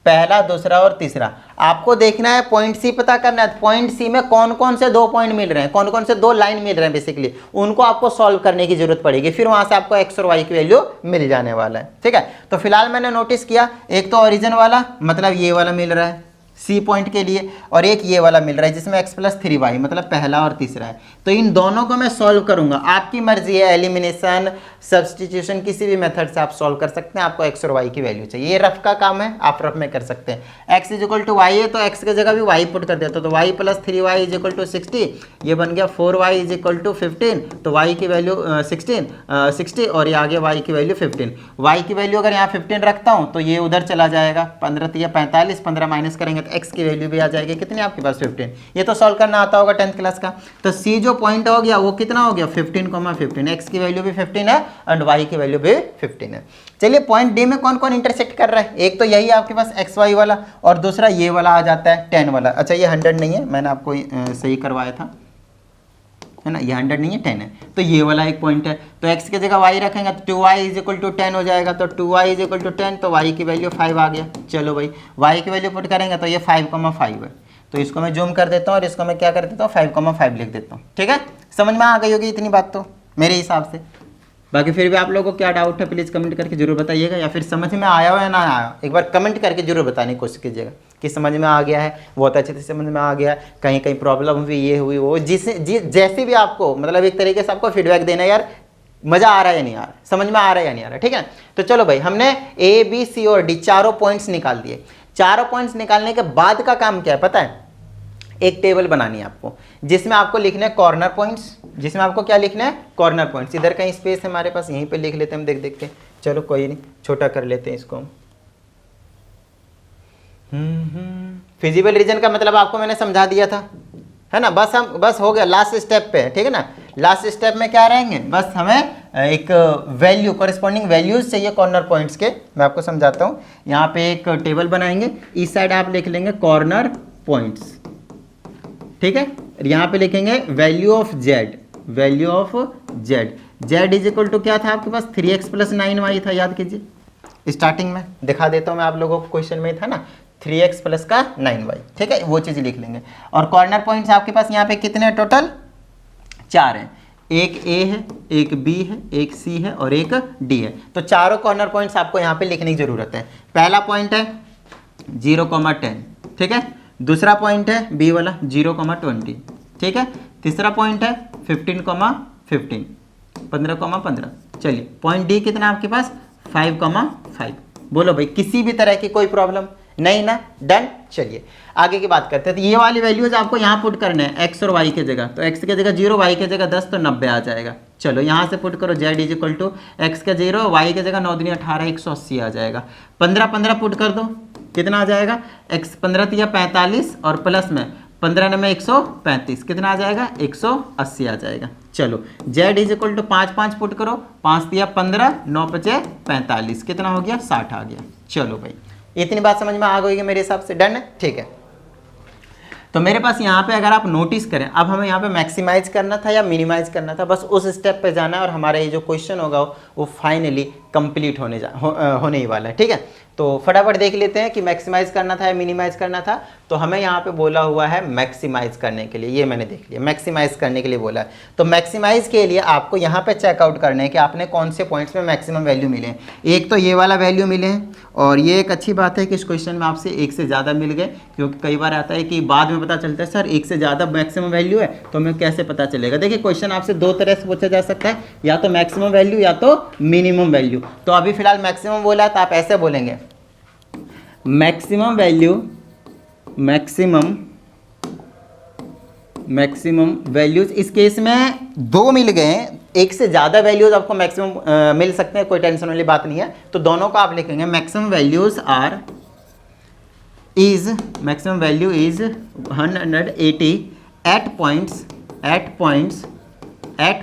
पहला, दूसरा और तीसरा, आपको देखना है पॉइंट सी पता करना है। पॉइंट सी में कौन कौन से 2 पॉइंट मिल रहे हैं, कौन कौन से 2 लाइन मिल रहे हैं, बेसिकली उनको आपको सॉल्व करने की जरूरत पड़ेगी, फिर वहां से आपको एक्स और वाई की वैल्यू मिल जाने वाला है, ठीक है। तो फिलहाल मैंने नोटिस किया, एक तो ओरिजिन वाला मतलब ये वाला मिल रहा है सी पॉइंट के लिए, और एक ये वाला मिल रहा है जिसमें x+3y मतलब पहला और तीसरा है। तो इन दोनों को मैं सॉल्व करूंगा, आपकी मर्जी है, एलिमिनेशन, सब्सटीट्यूशन, किसी भी मेथड से आप सॉल्व कर सकते हैं। आपको x और y की वैल्यू चाहिए, ये रफ का काम है, आप रफ में कर सकते हैं। x = y है तो x की जगह भी y पुट कर देता, तो y + 3y = 60, ये बन गया 4y = 15, तो y की वैल्यू 60 और ये आगे y की वैल्यू 15। y की वैल्यू अगर यहाँ 15 रखता हूँ तो ये उधर चला जाएगा, 15 या 45, 15 माइनस करेंगे तो x की वैल्यू भी आ जाएगी, कितनी आपके पास 15। ये तो सॉल्व करना आता होगा 10th क्लास का। तो c जो पॉइंट हो गया वो कितना हो गया, 15,15, x की वैल्यू भी 15 है एंड y की वैल्यू भी 15 है। चलिए पॉइंट डी में कौन कौन इंटरसेक्ट कर रहा है, एक तो यही आपके पास एक्स वाई वाला, और दूसरा ये वाला आ जाता है 10 वाला। अच्छा ये 100 नहीं है, मैंने आपको सही करवाया था, है ना, ये 100 नहीं है, 10 है, तो ये वाला एक पॉइंट है। तो x की जगह y रखेंगे तो 2y = 10 हो जाएगा, तो 2y = 10, तो y की वैल्यू 5 आ गया। चलो भाई y की वैल्यू पुट करेंगे तो ये 5,5 है, तो इसको मैं जूम कर देता हूँ और इसको मैं क्या कर देता हूँ 5,5 लिख देता हूँ, ठीक है। समझ में आ गई होगी इतनी बात तो मेरे हिसाब से। बाकी फिर भी आप लोगों को क्या डाउट है प्लीज़ कमेंट करके जरूर बताइएगा, या फिर समझ में आया हो या ना आया, एक बार कमेंट करके जरूर बताने की कोशिश कीजिएगा कि समझ में आ गया है, बहुत अच्छे से समझ में आ गया, कहीं कहीं प्रॉब्लम हुई, ये हुई वो, जैसे भी आपको मतलब एक तरीके से आपको फीडबैक देना, यार मजा आ रहा है या नहीं आ रहा, समझ में आ रहा है या नहीं आ रहा, ठीक है। तो चलो भाई हमने A B C और D चारों पॉइंट्स निकाल दिए। चारों पॉइंट्स निकालने के बाद का काम क्या है पता है, एक टेबल बनानी है आपको, जिसमें आपको लिखना है कॉर्नर पॉइंट्स, जिसमें आपको क्या लिखना है, कॉर्नर पॉइंट्स। इधर कहीं स्पेस है हमारे पास, यहीं पे लिख लेते हैं हम, देख देख के, चलो कोई नहीं, छोटा कर लेते हैं इसको। फिजिबल रीजन का मतलब आपको मैंने समझा दिया था, है ना, बस हो गया, लास्ट स्टेप पे है, ठीक है ना। लास्ट स्टेप में क्या रहेंगे, बस हमें एक वैल्यू, कॉरेस्पॉन्डिंग वैल्यूज चाहिए कॉर्नर पॉइंट्स के। मैं आपको समझाता हूँ। यहाँ पे एक टेबल बनाएंगे, इस साइड आप लिख लेंगे कॉर्नर पॉइंट्स, ठीक है। यहाँ पे लिखेंगे value of z, value of z, z is equal to क्या था आपके पास 3x + 9y था, याद कीजिए। स्टार्टिंग में दिखा देता हूँ मैं आप लोगों को, क्वेश्चन में था ना 3x + 9y, ठीक है, वो चीज़ लिख लेंगे। और कॉर्नर पॉइंट्स आपके पास यहाँ पे कितने टोटल, 4 हैं। एक ए है, एक बी है, एक सी है और एक डी है। तो चारों कॉर्नर पॉइंट्स आपको यहाँ पे लिखने की जरूरत है। पहला पॉइंट है 0,10, ठीक है। दूसरा पॉइंट है बी वाला 0,20, ठीक है। तीसरा पॉइंट है 15,15, 15,15। चलिए पॉइंट डी कितना आपके पास 5,5। बोलो भाई किसी भी तरह की कोई प्रॉब्लम नहीं ना, डन। चलिए आगे की बात करते हैं। तो ये वाली वैल्यूज आपको यहाँ पुट करने हैं, x और y की जगह। तो x की जगह 0, y की जगह 10, तो 90 आ जाएगा। चलो यहाँ से पुट करो, z = x के 0, y की जगह 9 × 18, 180 आ जाएगा। 15 15 पुट कर दो, कितना आ जाएगा, x 15 × 45 और प्लस में 15 में 135, कितना आ जाएगा 180 आ जाएगा। चलो z = 5 5 पुट करो, 5 × 15, 9 × 5 45, कितना हो गया 60 आ गया। चलो भाई इतनी बात समझ में आ गई मेरे हिसाब से, डन है, ठीक है। तो मेरे पास यहाँ पे अगर आप नोटिस करें, अब हमें यहाँ पे मैक्सिमाइज करना था या मिनिमाइज करना था, बस उस स्टेप पे जाना है और हमारा ये जो क्वेश्चन होगा वो फाइनली कंप्लीट होने ही वाला है, ठीक है। तो फटाफट देख लेते हैं कि मैक्सिमाइज करना था या मिनिमाइज करना था। तो हमें यहाँ पे बोला हुआ है मैक्सिमाइज करने के लिए, ये मैंने देख लिया, मैक्सिमाइज करने के लिए बोला है। तो मैक्सिमाइज के लिए आपको यहाँ पे चेकआउट करना है कि आपने कौन से पॉइंट्स में मैक्सिमम वैल्यू मिले हैं। एक तो ये वाला वैल्यू मिले हैं, और ये एक अच्छी बात है कि इस क्वेश्चन में आपसे एक से ज़्यादा मिल गए, क्योंकि कई बार आता है कि बाद में पता चलता है सर एक से ज़्यादा मैक्सिमम वैल्यू है, तो हमें कैसे पता चलेगा। देखिए क्वेश्चन आपसे दो तरह से पूछा जा सकता है, या तो मैक्सिमम वैल्यू या तो मिनिमम वैल्यू। तो अभी फिलहाल मैक्सिमम बोला तो आप ऐसे बोलेंगे मैक्सिमम वैल्यू, मैक्सिमम वैल्यूज। इस केस में दो मिल गए हैं, एक से ज़्यादा वैल्यूज आपको मैक्सिमम मिल सकते हैं, कोई टेंशन वाली बात नहीं है। तो दोनों को आप लिखेंगे maximum values maximum value is 180 at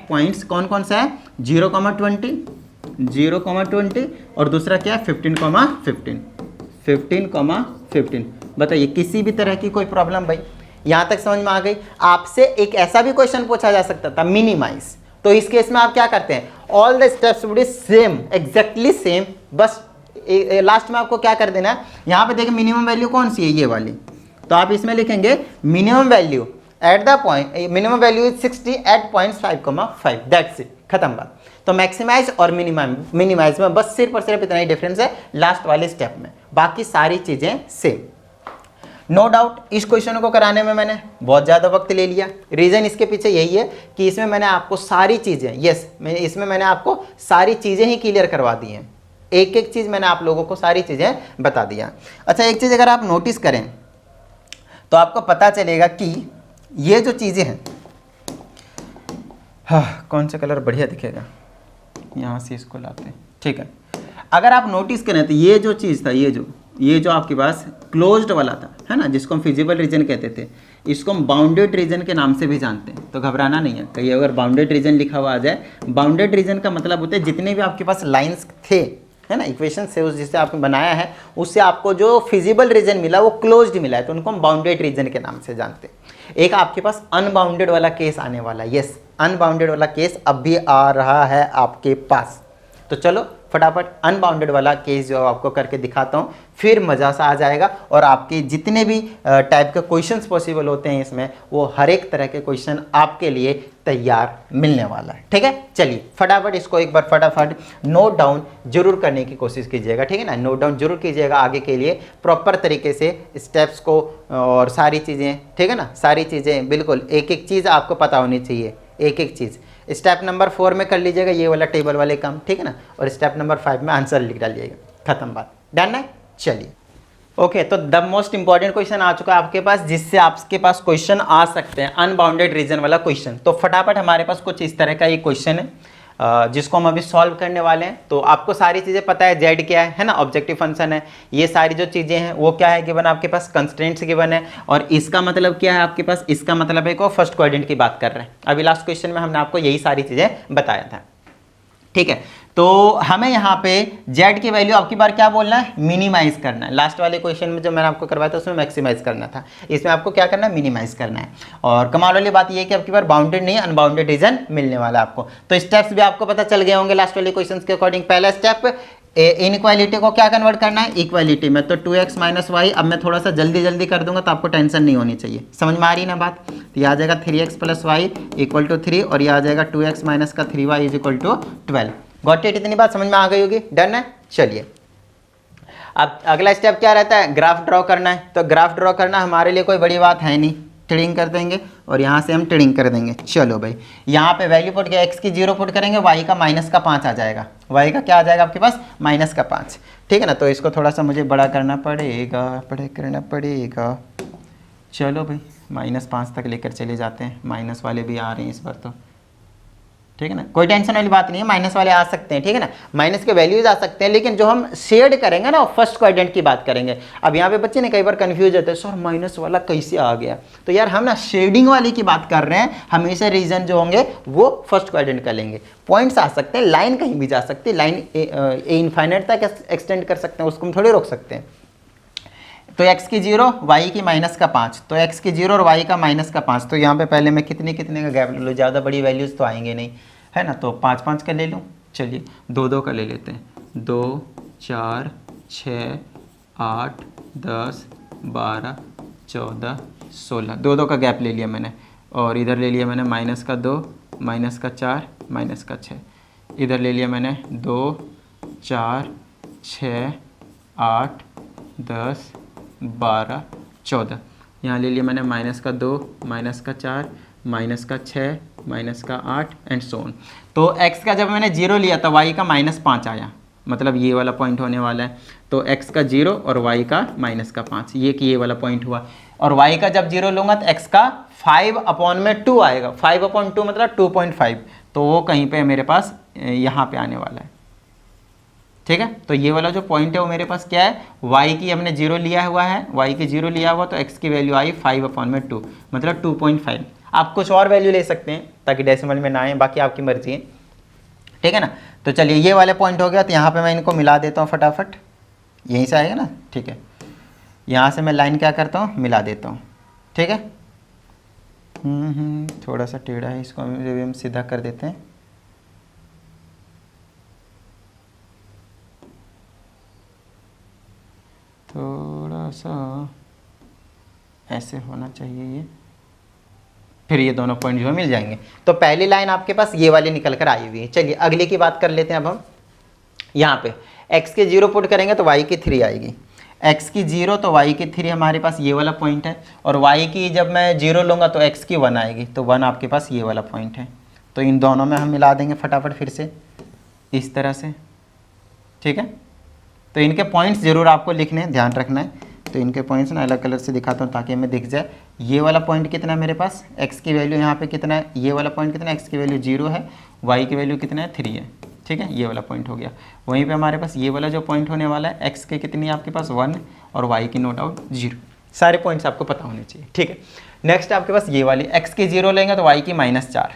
points कौन कौन सा है, 0,20 और दूसरा क्या है 15,15। बताइए किसी भी तरह की कोई प्रॉब्लम भाई, यहां तक समझ में आ गई। आपसे एक ऐसा भी क्वेश्चन पूछा जा सकता था मिनिमाइज, तो इस केस में आप क्या करते हैं, all the steps would be same, exactly same. बस लास्ट में आपको क्या कर देना है, यहां पे देखिए मिनिमम वैल्यू कौन सी है, ये वाली। तो आप इसमें लिखेंगे minimum value at the point, minimum value is 60 at point 5,5, that's it, खत्म बात। तो मैक्सिमाइज और मिनिमाइज में बस सिर्फ और सिर्फ इतना ही डिफरेंस है लास्ट वाले स्टेप में, बाकी सारी चीजें सेम। नो डाउट इस क्वेश्चन को कराने में मैंने बहुत ज़्यादा वक्त ले लिया। रीज़न इसके पीछे यही है कि इसमें मैंने आपको सारी चीज़ें, इसमें मैंने आपको सारी चीज़ें ही क्लियर करवा दी हैं। एक एक चीज़ मैंने आप लोगों को सारी चीज़ें बता दिया। अच्छा एक चीज़ अगर आप नोटिस करें तो आपको पता चलेगा कि ये जो चीज़ें हैं, हाँ कौन सा कलर बढ़िया दिखेगा, यहाँ से इसको लाते हैं, ठीक है। अगर आप नोटिस करें तो ये जो चीज़ था, ये जो आपके पास क्लोज्ड वाला था, है ना, जिसको हम फिजिबल रीजन कहते थे, इसको हम बाउंडेड रीजन के नाम से भी जानते हैं। तो घबराना नहीं है, कहीं अगर बाउंडेड रीजन लिखा हुआ आ जाए, बाउंडेड रीजन का मतलब होता है जितने भी आपके पास लाइंस थे, है ना, इक्वेशन से उस जिससे आपने बनाया है उससे आपको जो फिजिबल रीजन मिला वो क्लोज्ड मिला है, तो उनको हम बाउंडेड रीजन के नाम से जानते हैं। एक आपके पास अनबाउंडेड वाला केस आने वाला है, यस अनबाउंडेड वाला केस अब भी आ रहा है आपके पास। तो चलो फटाफट अनबाउंडेड वाला केस जो आपको करके दिखाता हूँ, फिर मज़ा सा आ जाएगा और आपके जितने भी टाइप के क्वेश्चंस पॉसिबल होते हैं इसमें, वो हर एक तरह के क्वेश्चन आपके लिए तैयार मिलने वाला है, ठीक है। चलिए फटाफट इसको एक बार फटाफट नोट डाउन जरूर करने की कोशिश कीजिएगा, ठीक है ना, नोट डाउन जरूर कीजिएगा आगे के लिए प्रॉपर तरीके से स्टेप्स को और सारी चीज़ें, ठीक है ना, सारी चीज़ें बिल्कुल एक एक चीज़ आपको पता होनी चाहिए, एक एक चीज़। स्टेप नंबर 4 में कर लीजिएगा ये वाला टेबल वाले काम, ठीक है ना, और स्टेप नंबर 5 में आंसर लिख डालिएगा, खत्म बात, डन है। चलिए ओके, तो द मोस्ट इंपॉर्टेंट क्वेश्चन आ चुका है आपके पास, जिससे आपके पास क्वेश्चन आ सकते हैं अनबाउंडेड रीजन वाला क्वेश्चन। तो फटाफट हमारे पास कुछ इस तरह का ये क्वेश्चन है। जिसको हम अभी सॉल्व करने वाले हैं। तो आपको सारी चीज़ें पता है, जेड क्या है ना, ऑब्जेक्टिव फंक्शन है, ये सारी जो चीज़ें हैं वो क्या है गिवन, आपके पास कंस्ट्रेंट्स गिवन है, और इसका मतलब क्या है आपके पास, इसका मतलब है कि वो फर्स्ट क्वाड्रेंट की बात कर रहे हैं। अभी लास्ट क्वेश्चन में हमने आपको यही सारी चीज़ें बताया था, ठीक है। तो हमें यहाँ पे z की वैल्यू आपकी बार क्या बोलना है, मिनिमाइज करना है। लास्ट वाले क्वेश्चन में जो मैंने आपको करवाया था उसमें मैक्सिमाइज करना था, इसमें आपको क्या करना है, मिनिमाइज करना है। और कमाल वाली बात ये है कि आपकी बार बाउंडेड नहीं, अनबाउंडेड रीजन मिलने वाला है आपको। तो स्टेप्स भी आपको पता चल गए होंगे लास्ट वाले क्वेश्चन के अकॉर्डिंग। पहला स्टेप, इनइक्वालिटी को क्या कन्वर्ट करना है, इक्वालिटी में। तो 2x - y, अब मैं थोड़ा सा जल्दी कर दूंगा तो आपको टेंशन नहीं होनी चाहिए। समझ में आ रही ना बात। तो ये आ जाएगा 3x + y = 3, और ये आ जाएगा 2x - का 3y = 12। गॉट इट, इतनी बात समझ में आ गई होगी, डन है। चलिए अब अगला स्टेप क्या रहता है, ग्राफ ड्रॉ करना है। तो ग्राफ ड्रॉ करना हमारे लिए कोई बड़ी बात है नहीं, ट्रेडिंग कर देंगे और यहाँ से हम ट्रेडिंग कर देंगे। चलो भाई, यहाँ पे वैल्यू पुट किया, x की 0 पुट करेंगे, y का -5 आ जाएगा, y का क्या आ जाएगा आपके पास, -5, ठीक है ना। तो इसको थोड़ा सा मुझे बड़ा करना पड़ेगा, चलो भाई -5 तक लेकर चले जाते हैं, माइनस वाले भी आ रहे हैं इस बार तो, ठीक है ना, कोई टेंशन वाली बात नहीं है, माइनस वाले आ सकते हैं, ठीक है ना, माइनस के वैल्यूज आ सकते हैं, लेकिन जो हम शेड करेंगे ना फर्स्ट क्वाड्रेंट की बात करेंगे। अब यहाँ पे बच्चे ने कई बार कंफ्यूज होते हैं, सर माइनस वाला कैसे आ गया, तो यार हम ना शेडिंग वाली की बात कर रहे हैं, हमेशा रीजन जो होंगे वो फर्स्ट क्वाड्रेंट का लेंगे। पॉइंट्स आ सकते हैं, लाइन कहीं भी जा सकती है, लाइन इनफाइनाइट तक एक्सटेंड कर सकते हैं, उसको हम थोड़े रोक सकते हैं। तो x की 0, y की -5, तो x की 0 और y का -5, तो यहाँ पे पहले मैं कितने का गैप ले लूँ, ज़्यादा बड़ी वैल्यूज़ तो आएंगे नहीं, है ना। तो 5 का ले लूँ, चलिए 2 का ले लेते हैं, 2 4 6 8 10 12 14 16, 2 का गैप ले लिया मैंने, और इधर ले लिया मैंने -2 -4 -6, इधर ले लिया मैंने 2 4 6 8 10 12 14, यहाँ ले लिया मैंने -2 -4 -6 -8 एंड सो ऑन। तो x का जब मैंने 0 लिया था y का -5 आया, मतलब ये वाला पॉइंट होने वाला है। तो x का 0 और y का -5, ये वाला पॉइंट हुआ। और y का जब 0 लूँगा तो x का 5/2 आएगा, 5/2 मतलब 2.5, तो वो कहीं पे मेरे पास यहाँ पे आने वाला है, ठीक है। तो ये वाला जो पॉइंट है वो मेरे पास क्या है, y की हमने 0 लिया हुआ है, y की 0 लिया हुआ, तो x की वैल्यू आई 5/2 मतलब 2.5। आप कुछ और वैल्यू ले सकते हैं ताकि डेसिमल में ना आए, बाकी आपकी मर्जी है, ठीक है ना। तो चलिए ये वाले पॉइंट हो गया, तो यहाँ पे मैं इनको मिला देता हूँ फटाफट, यहीं से आएगा ना, ठीक है। यहाँ से मैं लाइन क्या करता हूँ, मिला देता हूँ, ठीक है। थोड़ा सा टेढ़ा है, इसको भी हम सीधा कर देते हैं। थोड़ा सा ऐसे होना चाहिए ये, फिर ये दोनों पॉइंट जो है मिल जाएंगे। तो पहली लाइन आपके पास ये वाली निकल कर आई हुई है। चलिए अगले की बात कर लेते हैं। अब हम यहाँ पे x के 0 पुट करेंगे तो y की 3 आएगी, x की 0 तो y की 3 हमारे पास ये वाला पॉइंट है, और y की जब मैं 0 लूँगा तो x की 1 आएगी, तो 1 आपके पास ये वाला पॉइंट है। तो इन दोनों में हम मिला देंगे फटाफट फिर से इस तरह से, ठीक है। तो इनके पॉइंट्स ज़रूर आपको लिखने हैं, ध्यान रखना है। तो इनके पॉइंट्स ना अलग कलर से दिखाता हूँ ताकि हमें दिख जाए। ये वाला पॉइंट कितना है मेरे पास, x की वैल्यू यहाँ पे कितना है, ये वाला पॉइंट कितना है, x की वैल्यू 0 है, y की वैल्यू कितना है 3 है, ठीक है। ये वाला पॉइंट हो गया। वहीं पे हमारे पास ये वाला जो पॉइंट होने वाला है, x के कितनी है आपके पास 1 और y की नो डाउट 0। सारे पॉइंट्स आपको पता होने चाहिए, ठीक है। नेक्स्ट आपके पास ये वाली, x की 0 लेंगे तो y की -4,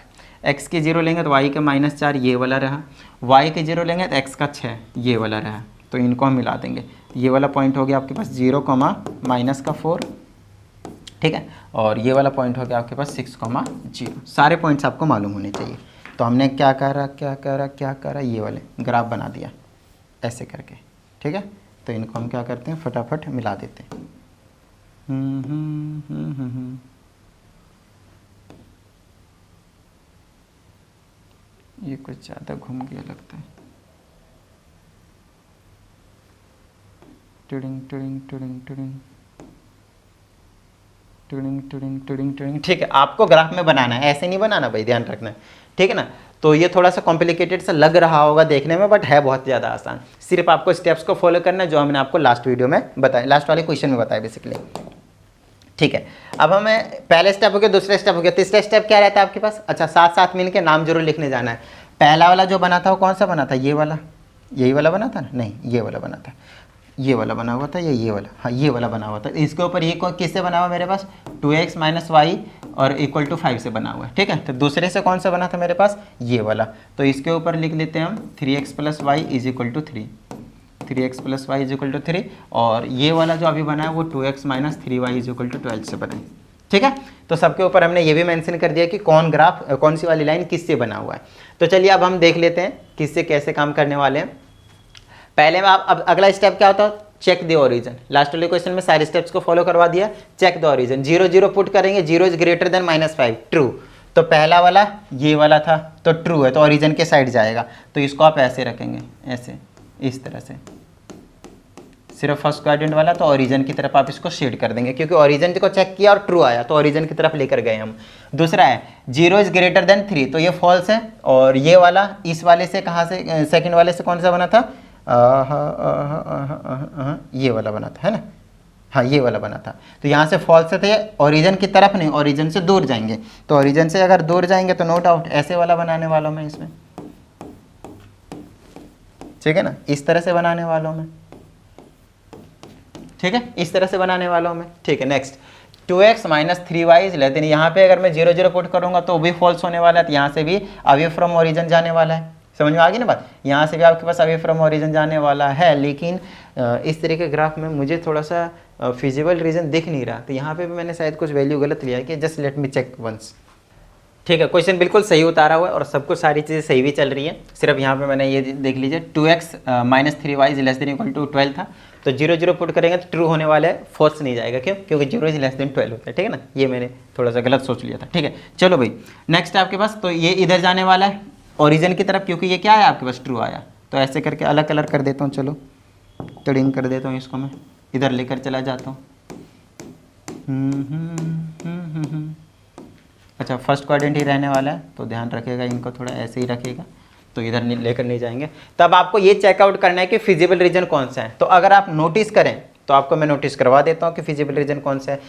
x की 0 लेंगे तो y के -4 ये वाला रहा, y के 0 लेंगे तो x का 6 ये वाला रहा। तो इनको हम मिला देंगे, ये वाला पॉइंट हो गया आपके पास 0, -4, ठीक है। और ये वाला पॉइंट हो गया आपके पास 6, 0। सारे पॉइंट्स आपको मालूम होने चाहिए। तो हमने क्या करा, ये वाले ग्राफ बना दिया ऐसे करके, ठीक है। तो इनको हम क्या करते हैं, फटाफट मिला देते हैं। ये कुछ ज़्यादा घूम गया लगता है। टुडिंग, ठीक है। आपको ग्राफ में बनाना है, ऐसे नहीं बनाना भाई, ध्यान रखना है, ठीक है ना। तो ये थोड़ा सा कॉम्प्लिकेटेड सा लग रहा होगा देखने में, बट है बहुत ज़्यादा आसान। सिर्फ आपको स्टेप्स को फॉलो करना है जो हमने आपको लास्ट वीडियो में बताया, लास्ट वाले क्वेश्चन में बताया बेसिकली, ठीक है। अब हमें पहले स्टेप हो गया, दूसरा स्टेप हो गया, तीसरा स्टेप क्या रहता है आपके पास, अच्छा साथ साथ में इनके नाम जरूर लिखने जाना है। पहला वाला जो बना था वो कौन सा बना था, ये वाला, यही वाला बना था ना, नहीं ये वाला बना था, ये वाला बना हुआ था, ये वाला, हाँ ये वाला बना हुआ था। इसके ऊपर ये किससे बना हुआ मेरे पास, 2x माइनस वाई और इक्वल टू 5 से बना हुआ है, ठीक है। तो दूसरे से कौन सा बना था मेरे पास, ये वाला, तो इसके ऊपर लिख लेते हैं हम 3x plus y is equal to 3, 3x plus y is equal to 3, और ये वाला जो अभी बना है वो 2x minus 3y is equal to 12 से बना है, ठीक है। तो सबके ऊपर हमने ये भी मेंशन कर दिया कि कौन ग्राफ, कौन सी वाली लाइन किससे बना हुआ है। तो चलिए अब हम देख लेते हैं किससे कैसे काम करने वाले हैं। पहले में आप, अब अगला स्टेप क्या होता है, चेक द ओरिजिन। लास्ट वाले क्वेश्चन में सारे स्टेप्स को फॉलो करवा दिया। चेक द ओरिजिन, 0 0 पुट करेंगे, 0 इज ग्रेटर देन -5, ट्रू। तो पहला वाला ये वाला था तो ट्रू है, तो ओरिजिन के साइड जाएगा, तो इसको आप ऐसे रखेंगे, ऐसे इस तरह से, सिर्फ फर्स्ट क्वाड्रेंट वाला, तो ओरिजिन की तरफ आप इसको शेड कर देंगे, क्योंकि ओरिजिन को चेक किया और ट्रू आया तो ओरिजिन की तरफ लेकर गए हम। दूसरा है 0 इज ग्रेटर देन 3, तो ये फॉल्स है, और ये वाला इस वाले से कहाँ से, सेकंड वाले से कौन सा बना था, ये वाला बना था, है ना, हाँ ये वाला बना था, तो यहाँ से फॉल्स से थे, ओरिजिन की तरफ नहीं, ओरिजिन से दूर जाएंगे, तो ओरिजिन से अगर दूर जाएंगे तो नो डाउट ऐसे वाला बनाने वाला हूँ मैं इसमें, ठीक है ना, इस तरह से बनाने वाला हूँ मैं, ठीक है, इस तरह से बनाने वाला हूँ मैं, ठीक है। Next 2x minus 3y is लेते हैं, यहाँ पे अगर मैं 0 0 पुट करूँगा तो भी फॉल्स होने वाला है, तो यहाँ से भी अवे फ्रॉम ओरिजिन जाने वाला है, समझ में आ गई ना बात, यहाँ से भी आपके पास अवे फ्रॉम ओरिजिन जाने वाला है। लेकिन इस तरह के ग्राफ में मुझे थोड़ा सा फिजिबल रीजन दिख नहीं रहा, तो यहाँ पे भी मैंने शायद कुछ वैल्यू गलत लिया है कि just let me check once, ठीक है। क्वेश्चन बिल्कुल सही उतारा हुआ है और सब कुछ सारी चीज़ें सही भी चल रही है, सिर्फ यहाँ पे मैंने ये देख लीजिए 2x minus 3y is less than equal to 12 था, तो 0 0 पुट करेंगे तो ट्रू होने वाला है, फॉल्स नहीं जाएगा, क्यों, क्योंकि 0 इज लेस देन 12 होता है, ठीक है ना, ये मैंने थोड़ा सा गलत सोच लिया था, ठीक है। चलो भाई नेक्स्ट आपके पास, तो ये इधर जाने वाला है ओरिजिन की तरफ, क्योंकि ये क्या है आपके पास ट्रू आया, तो ऐसे करके अलग कलर कर देता हूँ, चलो तड़िंग कर देता हूँ इसको, मैं इधर लेकर चला जाता हूँ। अच्छा फर्स्ट क्वाड्रेंट ही रहने वाला है, तो ध्यान रखिएगा, इनको थोड़ा ऐसे ही रखिएगा, तो इधर लेकर नहीं जाएंगे। तब आपको ये चेकआउट करना है कि फिजिबल रीजन कौन सा है, तो अगर आप नोटिस करें तो आपको मैं नोटिस करवा देता हूँ कि फिजिबल रीजन कौन सा है।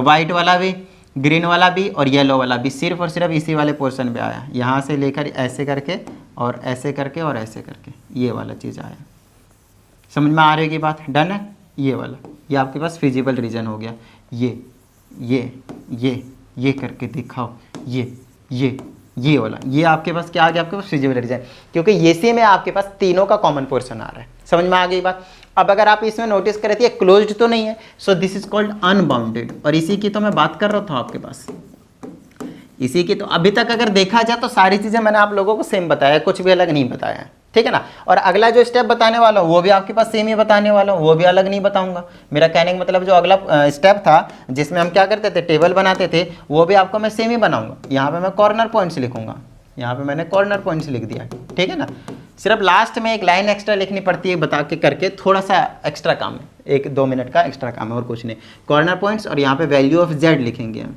वाइट वाला भी, ग्रीन वाला भी और येलो वाला भी सिर्फ और सिर्फ इसी वाले पोर्शन पे आया, यहाँ से लेकर ऐसे करके और ऐसे करके और ऐसे करके ये वाला चीज़ आया, समझ में आ रही की बात, डन है। ये वाला, ये आपके पास फिजिबल रीजन हो गया, ये करके दिखाओ, ये वाला, ये आपके पास क्या आ गया, आपके पास फिजिबल रीजन, क्योंकि ये से में आपके पास तीनों का कॉमन पोर्शन आ रहा है, समझ में आ गई बात। अब अगर आप इसमें नोटिस करें तो ये क्लोज्ड तो नहीं है, so this is called unbounded, और इसी की तो मैं बात कर रहा था आपके पास, इसी की। तो अभी तक अगर देखा जाए तो सारी चीजें मैंने आप लोगों को सेम बताया, कुछ भी अलग नहीं बताया है, ठीक है ना। और अगला जो स्टेप बताने वाला हूँ वो भी आपके पास सेम ही बताने वाला हूँ, वो भी अलग नहीं बताऊंगा। मेरा कहने का मतलब जो अगला स्टेप था जिसमें हम क्या करते थे, टेबल बनाते थे, वो भी आपको मैं सेम ही बनाऊंगा। यहाँ पे मैं कॉर्नर पॉइंट्स लिखूंगा, यहाँ पे मैंने कॉर्नर पॉइंट्स लिख दिया, ठीक है ना। सिर्फ लास्ट में एक लाइन एक्स्ट्रा लिखनी पड़ती है, बता के करके थोड़ा सा एक्स्ट्रा काम है, 1-2 मिनट का एक्स्ट्रा काम है और कुछ नहीं। कॉर्नर पॉइंट्स, और यहाँ पे वैल्यू ऑफ जेड लिखेंगे हम,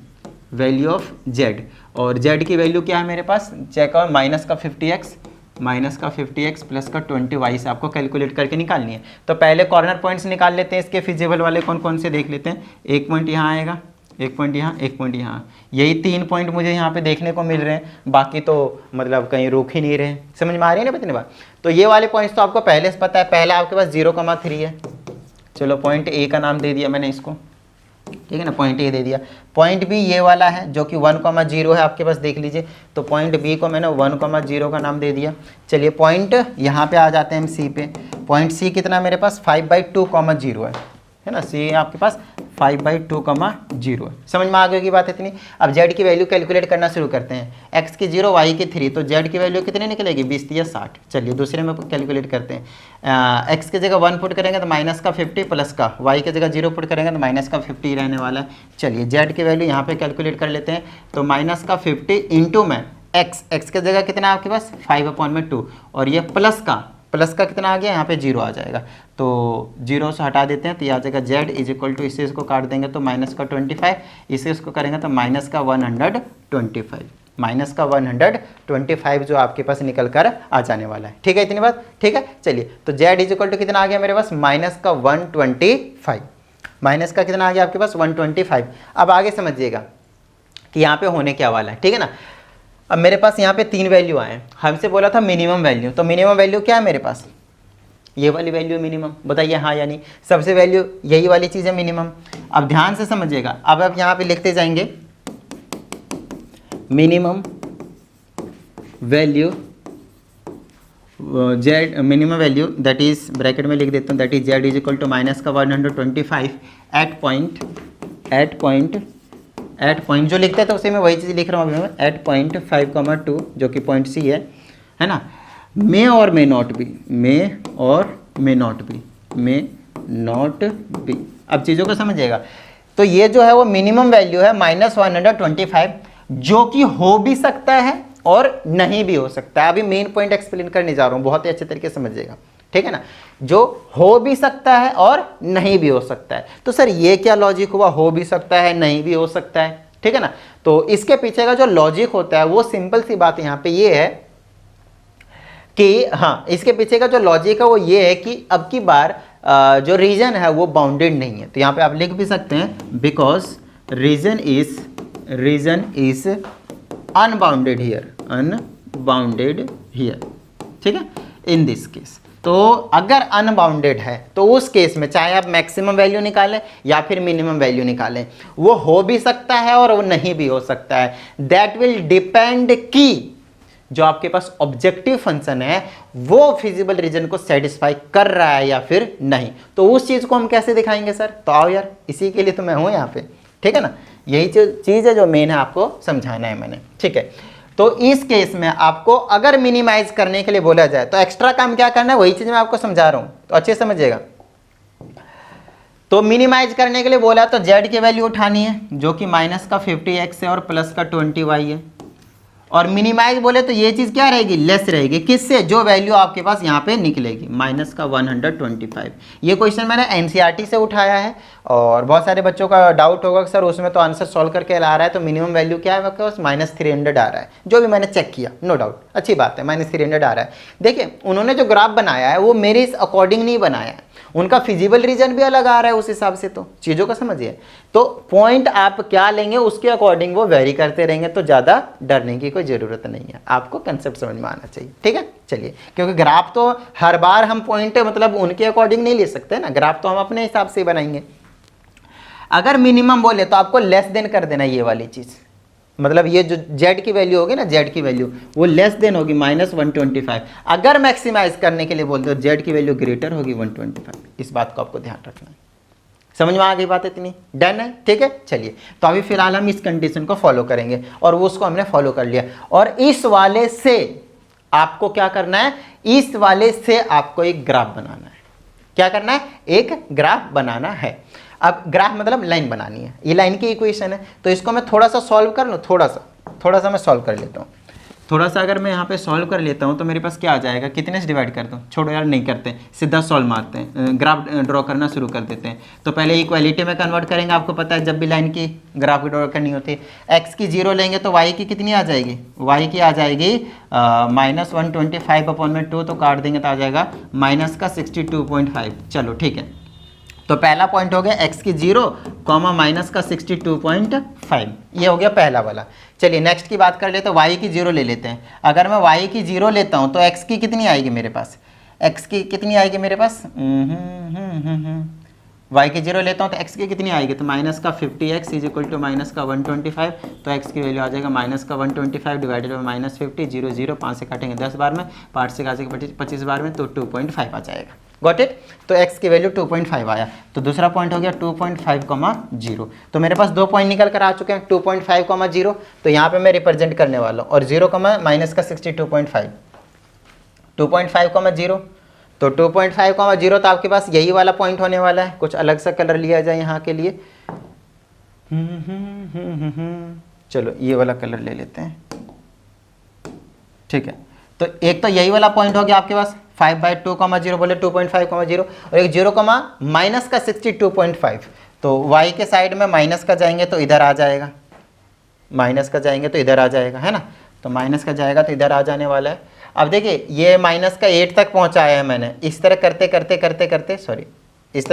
वैल्यू ऑफ जेड, और जेड की वैल्यू क्या है मेरे पास, चेक आउट माइनस का 50x प्लस का 20y से आपको कैलकुलेट करके निकालनी है। तो पहले कॉर्नर पॉइंट्स निकाल लेते हैं, इसके फिजिबल वाले कौन कौन से देख लेते हैं। एक पॉइंट यहाँ आएगा, एक पॉइंट यहाँ, एक पॉइंट यहाँ, यही 3 पॉइंट मुझे यहाँ पे देखने को मिल रहे हैं, बाकी तो मतलब कहीं रुक ही नहीं रहे, समझ में आ रही है ना बतने बात। तो ये वाले पॉइंट्स तो आपको पहले से पता है, पहला आपके पास 0,3 है, चलो पॉइंट ए का नाम दे दिया मैंने इसको, ठीक है ना, पॉइंट ए दे दिया। पॉइंट बी ये वाला है जो कि 1,0 है आपके पास, देख लीजिए, तो पॉइंट बी को मैंने 1,0 का नाम दे दिया। चलिए पॉइंट यहाँ पे आ जाते हैं हम सी पे, पॉइंट सी कितना मेरे पास 5/2,0 है ना, सी आपके पास 5/2,0 है। समझ में आ गई की बात इतनी। अब जेड की वैल्यू कैलकुलेट करना शुरू करते हैं, एक्स की 0 वाई की 3, तो जेड की वैल्यू कितनी निकलेगी, 20 या 60। चलिए दूसरे में कैलकुलेट करते हैं, एक्स की जगह 1 पुट करेंगे तो माइनस का 50 प्लस का, वाई की जगह 0 पुट करेंगे तो माइनस का 50 रहने वाला है। चलिए जेड की वैल्यू यहाँ पे कैलकुलेट कर लेते हैं, तो माइनस का 50 इंटू में एक्स की जगह कितना आपके पास 5/2, और ये प्लस का कितना आ गया, यहाँ पे 0 आ जाएगा, तो 0 से हटा देते हैं तो ये आ जाएगा जेड इज इक्वल टू, इससे इसको काट देंगे तो माइनस का 25, इससे इसको करेंगे तो माइनस का 125, माइनस का 125 जो आपके पास निकल कर आ जाने वाला है, ठीक है इतनी बात, ठीक है। चलिए तो जेड इज इक्वल टू कितना आ गया मेरे पास, माइनस का 125, माइनस का कितना आ गया आपके पास 125। अब आगे समझिएगा कि यहाँ पे होने क्या वाला है, ठीक है ना। अब मेरे पास यहाँ पे 3 वैल्यू आए हैं, हमसे बोला था मिनिमम वैल्यू, तो मिनिमम वैल्यू क्या है मेरे पास, ये वाली वैल्यू मिनिमम, बताइए हाँ या नहीं, सबसे वैल्यू यही वाली चीज़ है मिनिमम। अब ध्यान से समझिएगा, अब आप यहाँ पे लिखते जाएंगे minimum value z, minimum value that is bracket में लिख देता हूँ, that is z is equal to minus का 125 एट पॉइंट जो लिखते हैं तो उसे मैं वही चीज़ लिख रहा हूँ अभी मैं, एट पॉइंट 5,2 जो कि पॉइंट सी है ना, मे और मे नॉट बी, मे और मे नॉट बी। अब चीज़ों को समझिएगा, तो ये जो है वो मिनिमम वैल्यू है -125, जो कि हो भी सकता है और नहीं भी हो सकता है। अभी मेन पॉइंट एक्सप्लेन करने जा रहा हूँ, बहुत ही अच्छे तरीके से समझिएगा, ठीक है ना, जो हो भी सकता है और नहीं भी हो सकता है। तो सर ये क्या लॉजिक हुआ, हो भी सकता है नहीं भी हो सकता है, ठीक है ना। तो इसके पीछे का जो लॉजिक होता है वो सिंपल सी बात यहाँ पे ये है कि हाँ, इसके पीछे का जो लॉजिक है वो ये है कि अब की बार जो रीजन है वो बाउंडेड नहीं है। तो यहाँ पे आप लिख भी सकते हैं because region is unbounded here, ठीक है, इन दिस केस। तो अगर अनबाउंडेड है तो उस केस में चाहे आप मैक्सिमम वैल्यू निकालें या फिर मिनिमम वैल्यू निकालें, वो हो भी सकता है और वो नहीं भी हो सकता है। दैट विल डिपेंड कि जो आपके पास ऑब्जेक्टिव फंक्शन है वो फिजिबल रीजन को सेटिस्फाई कर रहा है या फिर नहीं। तो उस चीज को हम कैसे दिखाएंगे सर, तो आओ यार, इसी के लिए तो मैं हूं यहाँ पे, ठीक है ना, यही चीज है जो मेन है आपको समझाना है मैंने, ठीक है। तो इस केस में आपको अगर मिनिमाइज करने के लिए बोला जाए तो एक्स्ट्रा काम क्या करना है, वही चीज मैं आपको समझा रहा हूं, तो अच्छे समझिएगा। तो मिनिमाइज करने के लिए बोला तो z की वैल्यू उठानी है जो कि माइनस का 50x है और प्लस का 20y है, और मिनिमाइज बोले तो ये चीज़ क्या रहेगी, लेस रहेगी, किससे, जो वैल्यू आपके पास यहाँ पे निकलेगी माइनस का 125। ये क्वेश्चन मैंने एनसीईआरटी से उठाया है और बहुत सारे बच्चों का डाउट होगा कि सर उसमें तो आंसर सॉल्व करके ला रहा है, तो मिनिमम वैल्यू क्या है आपके पास, -300 आ रहा है, जो भी मैंने चेक किया, नो डाउट अच्छी बात है, -300 आ रहा है। देखिए उन्होंने जो ग्राफ बनाया है वो मेरे इस अकॉर्डिंग नहीं बनाया है, उनका फिजिबल रीजन भी अलग आ रहा है उस हिसाब से, तो चीज़ों को समझिए। तो पॉइंट आप क्या लेंगे उसके अकॉर्डिंग वो वेरी करते रहेंगे, तो ज़्यादा डरने की कोई ज़रूरत नहीं है, आपको कंसेप्ट समझ में आना चाहिए, ठीक है। चलिए, क्योंकि ग्राफ तो हर बार हम पॉइंट मतलब उनके अकॉर्डिंग नहीं ले सकते ना, ग्राफ तो हम अपने हिसाब से बनाएंगे। अगर मिनिमम बोले तो आपको लेस देन कर देना ये वाली चीज़, मतलब ये जो z की वैल्यू होगी ना, z की वैल्यू वो लेस देन होगी -125। अगर मैक्सिमाइज करने के लिए बोलते हो z की वैल्यू ग्रेटर होगी 125, इस बात को आपको ध्यान रखना है। समझ में आ गई बात इतनी, डन है, ठीक है। चलिए, तो अभी फिलहाल हम इस कंडीशन को फॉलो करेंगे और वो उसको हमने फॉलो कर लिया, और इस वाले से आपको क्या करना है, इस वाले से आपको एक ग्राफ बनाना है। क्या करना है, एक ग्राफ बनाना है। अब ग्राफ मतलब लाइन बनानी है, ये लाइन की इक्वेशन है, तो इसको मैं थोड़ा सा सॉल्व कर लूँ, थोड़ा सा मैं सॉल्व कर लेता हूँ। थोड़ा सा अगर मैं यहाँ पे सॉल्व कर लेता हूँ तो मेरे पास क्या आ जाएगा, कितने से डिवाइड कर दूँ, छोड़ो यार नहीं करते, सीधा सॉल्व मारते हैं, ग्राफ ड्रॉ करना शुरू कर देते हैं। तो पहले इक्वालिटी में कन्वर्ट करेंगे, आपको पता है जब भी लाइन की ग्राफ ड्रॉ करनी होती है, एक्स की 0 लेंगे तो वाई की कितनी आ जाएगी, वाई की आ जाएगी -125/2, तो काट देंगे तो आ जाएगा माइनस का 62.5। चलो ठीक है, तो पहला पॉइंट हो गया x की 0, माइनस का 62.5, ये हो गया पहला वाला। चलिए नेक्स्ट की बात कर लेते हैं, y की 0 ले लेते हैं। अगर मैं y की 0 लेता हूं तो x की कितनी आएगी मेरे पास, x की कितनी आएगी मेरे पास, y की 0 लेता हूं तो x की कितनी आएगी, तो माइनस का 50x is equal to minus का 125, तो x की वैल्यू आ जाएगा माइनस का 125 डिवाइडेड बाई -50, 0 0 5 से काटेंगे 10 बार में, 5 से काटेंगे 25 बार में, तो 2.5 आ जाएगा। गॉट इट, तो x की वैल्यू 2.5 आया। तो दूसरा पॉइंट हो गया 2.5, तो मेरे पास 2 पॉइंट निकल कर आ चुके हैं, 2.5, तो यहाँ पे मैं रिप्रेजेंट करने वाला हूँ, और 0, माइनस का 62.5, 2.5, तो 2.5, तो आपके पास यही वाला पॉइंट होने वाला है। कुछ अलग सा कलर लिया जाए यहाँ के लिए, चलो ये वाला कलर ले लेते हैं, ठीक है। तो एक तो यही वाला पॉइंट हो गया आपके पास 5/2, बोले 2.5, और एक 0, माइनस का 62.5, तो y के साइड में माइनस का जाएंगे तो इधर आ जाएगा, माइनस का जाएंगे तो इधर आ जाएगा, है ना, तो माइनस का जाएगा तो इधर आ जाने वाला है। अब देखिए ये माइनस का 8 तक पहुंचाया है मैंने, इस तरह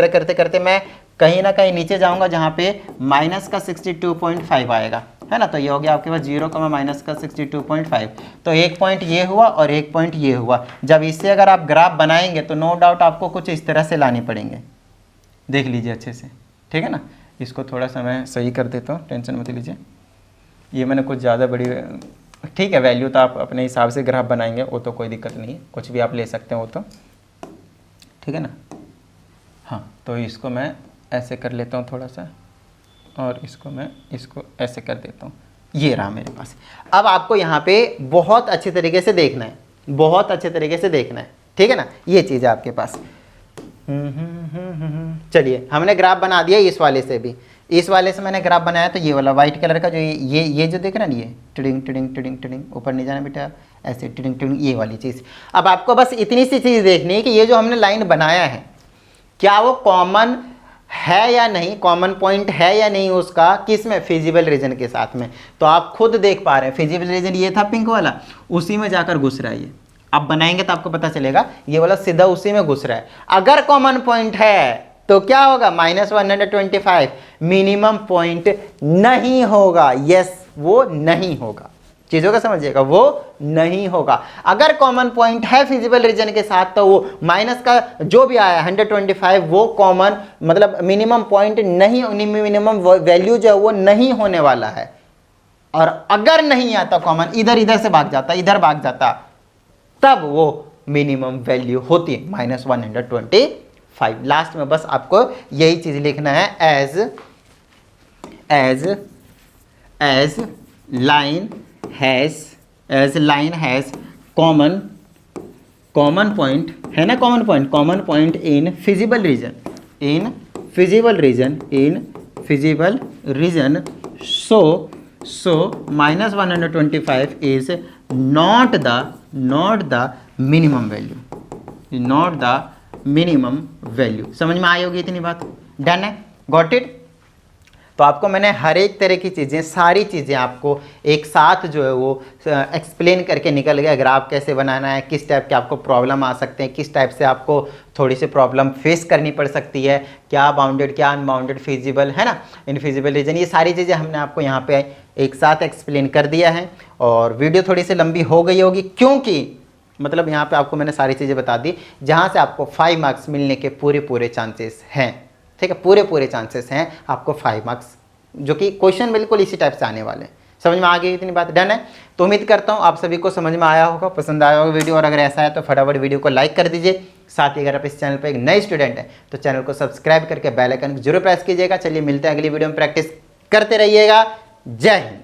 करते करते मैं कहीं ना कहीं नीचे जाऊंगा जहां पे माइनस का 62.5 आएगा, है ना। तो ये हो गया आपके पास 0 माइनस का 62.5। तो एक पॉइंट ये हुआ और एक पॉइंट ये हुआ। जब इससे अगर आप ग्राफ बनाएंगे तो नो डाउट आपको कुछ इस तरह से लाने पड़ेंगे, देख लीजिए अच्छे से, ठीक है ना। इसको थोड़ा सा मैं सही कर देता हूँ, टेंशन मत लीजिए। ये मैंने कुछ ज़्यादा बड़ी, ठीक है, वैल्यू तो आप अपने हिसाब से ग्राफ बनाएंगे, वो तो कोई दिक्कत नहीं है, कुछ भी आप ले सकते हैं वो तो, ठीक है ना। हाँ, तो इसको मैं ऐसे कर लेता हूँ थोड़ा सा, और इसको मैं इसको ऐसे कर देता हूँ। ये रहा मेरे पास। अब आपको यहाँ पे बहुत अच्छे तरीके से देखना है, बहुत अच्छे तरीके से देखना है, ठीक है ना। ये चीज़ है आपके पास। चलिए, हमने ग्राफ बना दिया इस वाले से भी। इस वाले से मैंने ग्राफ बनाया, तो ये वाला वाइट कलर का जो ये जो देख रहे हैं, ये टिडिंग टिडिंग टिडिंग टिडिंग, ऊपर नहीं जाना बेटा, ऐसे टिडिंग टिडिंग, ये वाली चीज़। अब आपको बस इतनी सी चीज़ देखनी है कि ये जो हमने लाइन बनाया है, क्या वो कॉमन है या नहीं, कॉमन पॉइंट है या नहीं उसका, किस में, फिजिबल रीजन के साथ में। तो आप खुद देख पा रहे हैं, फिजिबल रीजन ये था पिंक वाला, उसी में जाकर घुस रहा है ये। आप बनाएंगे तो आपको पता चलेगा ये वाला सीधा उसी में घुस रहा है। अगर कॉमन पॉइंट है तो क्या होगा, -125 मिनिमम पॉइंट नहीं होगा। यस, वो नहीं होगा, चीज़ों का समझिएगा, वो नहीं होगा। अगर कॉमन पॉइंट है फिजिबल रीजन के साथ, तो वो माइनस का जो भी आया 125 वो कॉमन, मतलब मिनिमम पॉइंट नहीं, मिनिमम वैल्यू जो है वो नहीं होने वाला है। और अगर नहीं आता कॉमन, इधर से भाग जाता, इधर भाग जाता, तब वो मिनिमम वैल्यू होती है -125। लास्ट में बस आपको यही चीज लिखना है, as line has common point, है ना, common point in feasible region, so -125 is not the minimum value। समझ में आई होगी इतनी बात, डन है, गॉट इट। तो आपको मैंने हर एक तरह की चीज़ें, सारी चीज़ें आपको एक साथ जो है वो एक्सप्लेन करके निकल गया। ग्राफ कैसे बनाना है, किस टाइप के आपको प्रॉब्लम आ सकते हैं, किस टाइप से आपको थोड़ी सी प्रॉब्लम फेस करनी पड़ सकती है, क्या बाउंडेड क्या अनबाउंडेड फिजिबल है ना, इनफिजिबल रीजन, ये सारी चीज़ें हमने आपको यहाँ पे एक साथ एक्सप्लेन कर दिया है। और वीडियो थोड़ी सी लंबी हो गई होगी, क्योंकि मतलब यहाँ पे आपको मैंने सारी चीज़ें बता दी जहाँ से आपको 5 मार्क्स मिलने के पूरे चांसेस हैं, ठीक है, पूरे चांसेस हैं आपको 5 मार्क्स, जो कि क्वेश्चन बिल्कुल इसी टाइप से आने वाले हैं। समझ में आ गई इतनी बात, डन है। तो उम्मीद करता हूँ आप सभी को समझ में आया होगा, पसंद आया होगा वीडियो, और अगर ऐसा है तो फटाफट वीडियो को लाइक कर दीजिए। साथ ही अगर आप इस चैनल पर एक नए स्टूडेंट हैं तो चैनल को सब्सक्राइब करके बेल आइकन जरूर प्रेस कीजिएगा। चलिए मिलते हैं अगली वीडियो में, प्रैक्टिस करते रहिएगा। जय हिंद।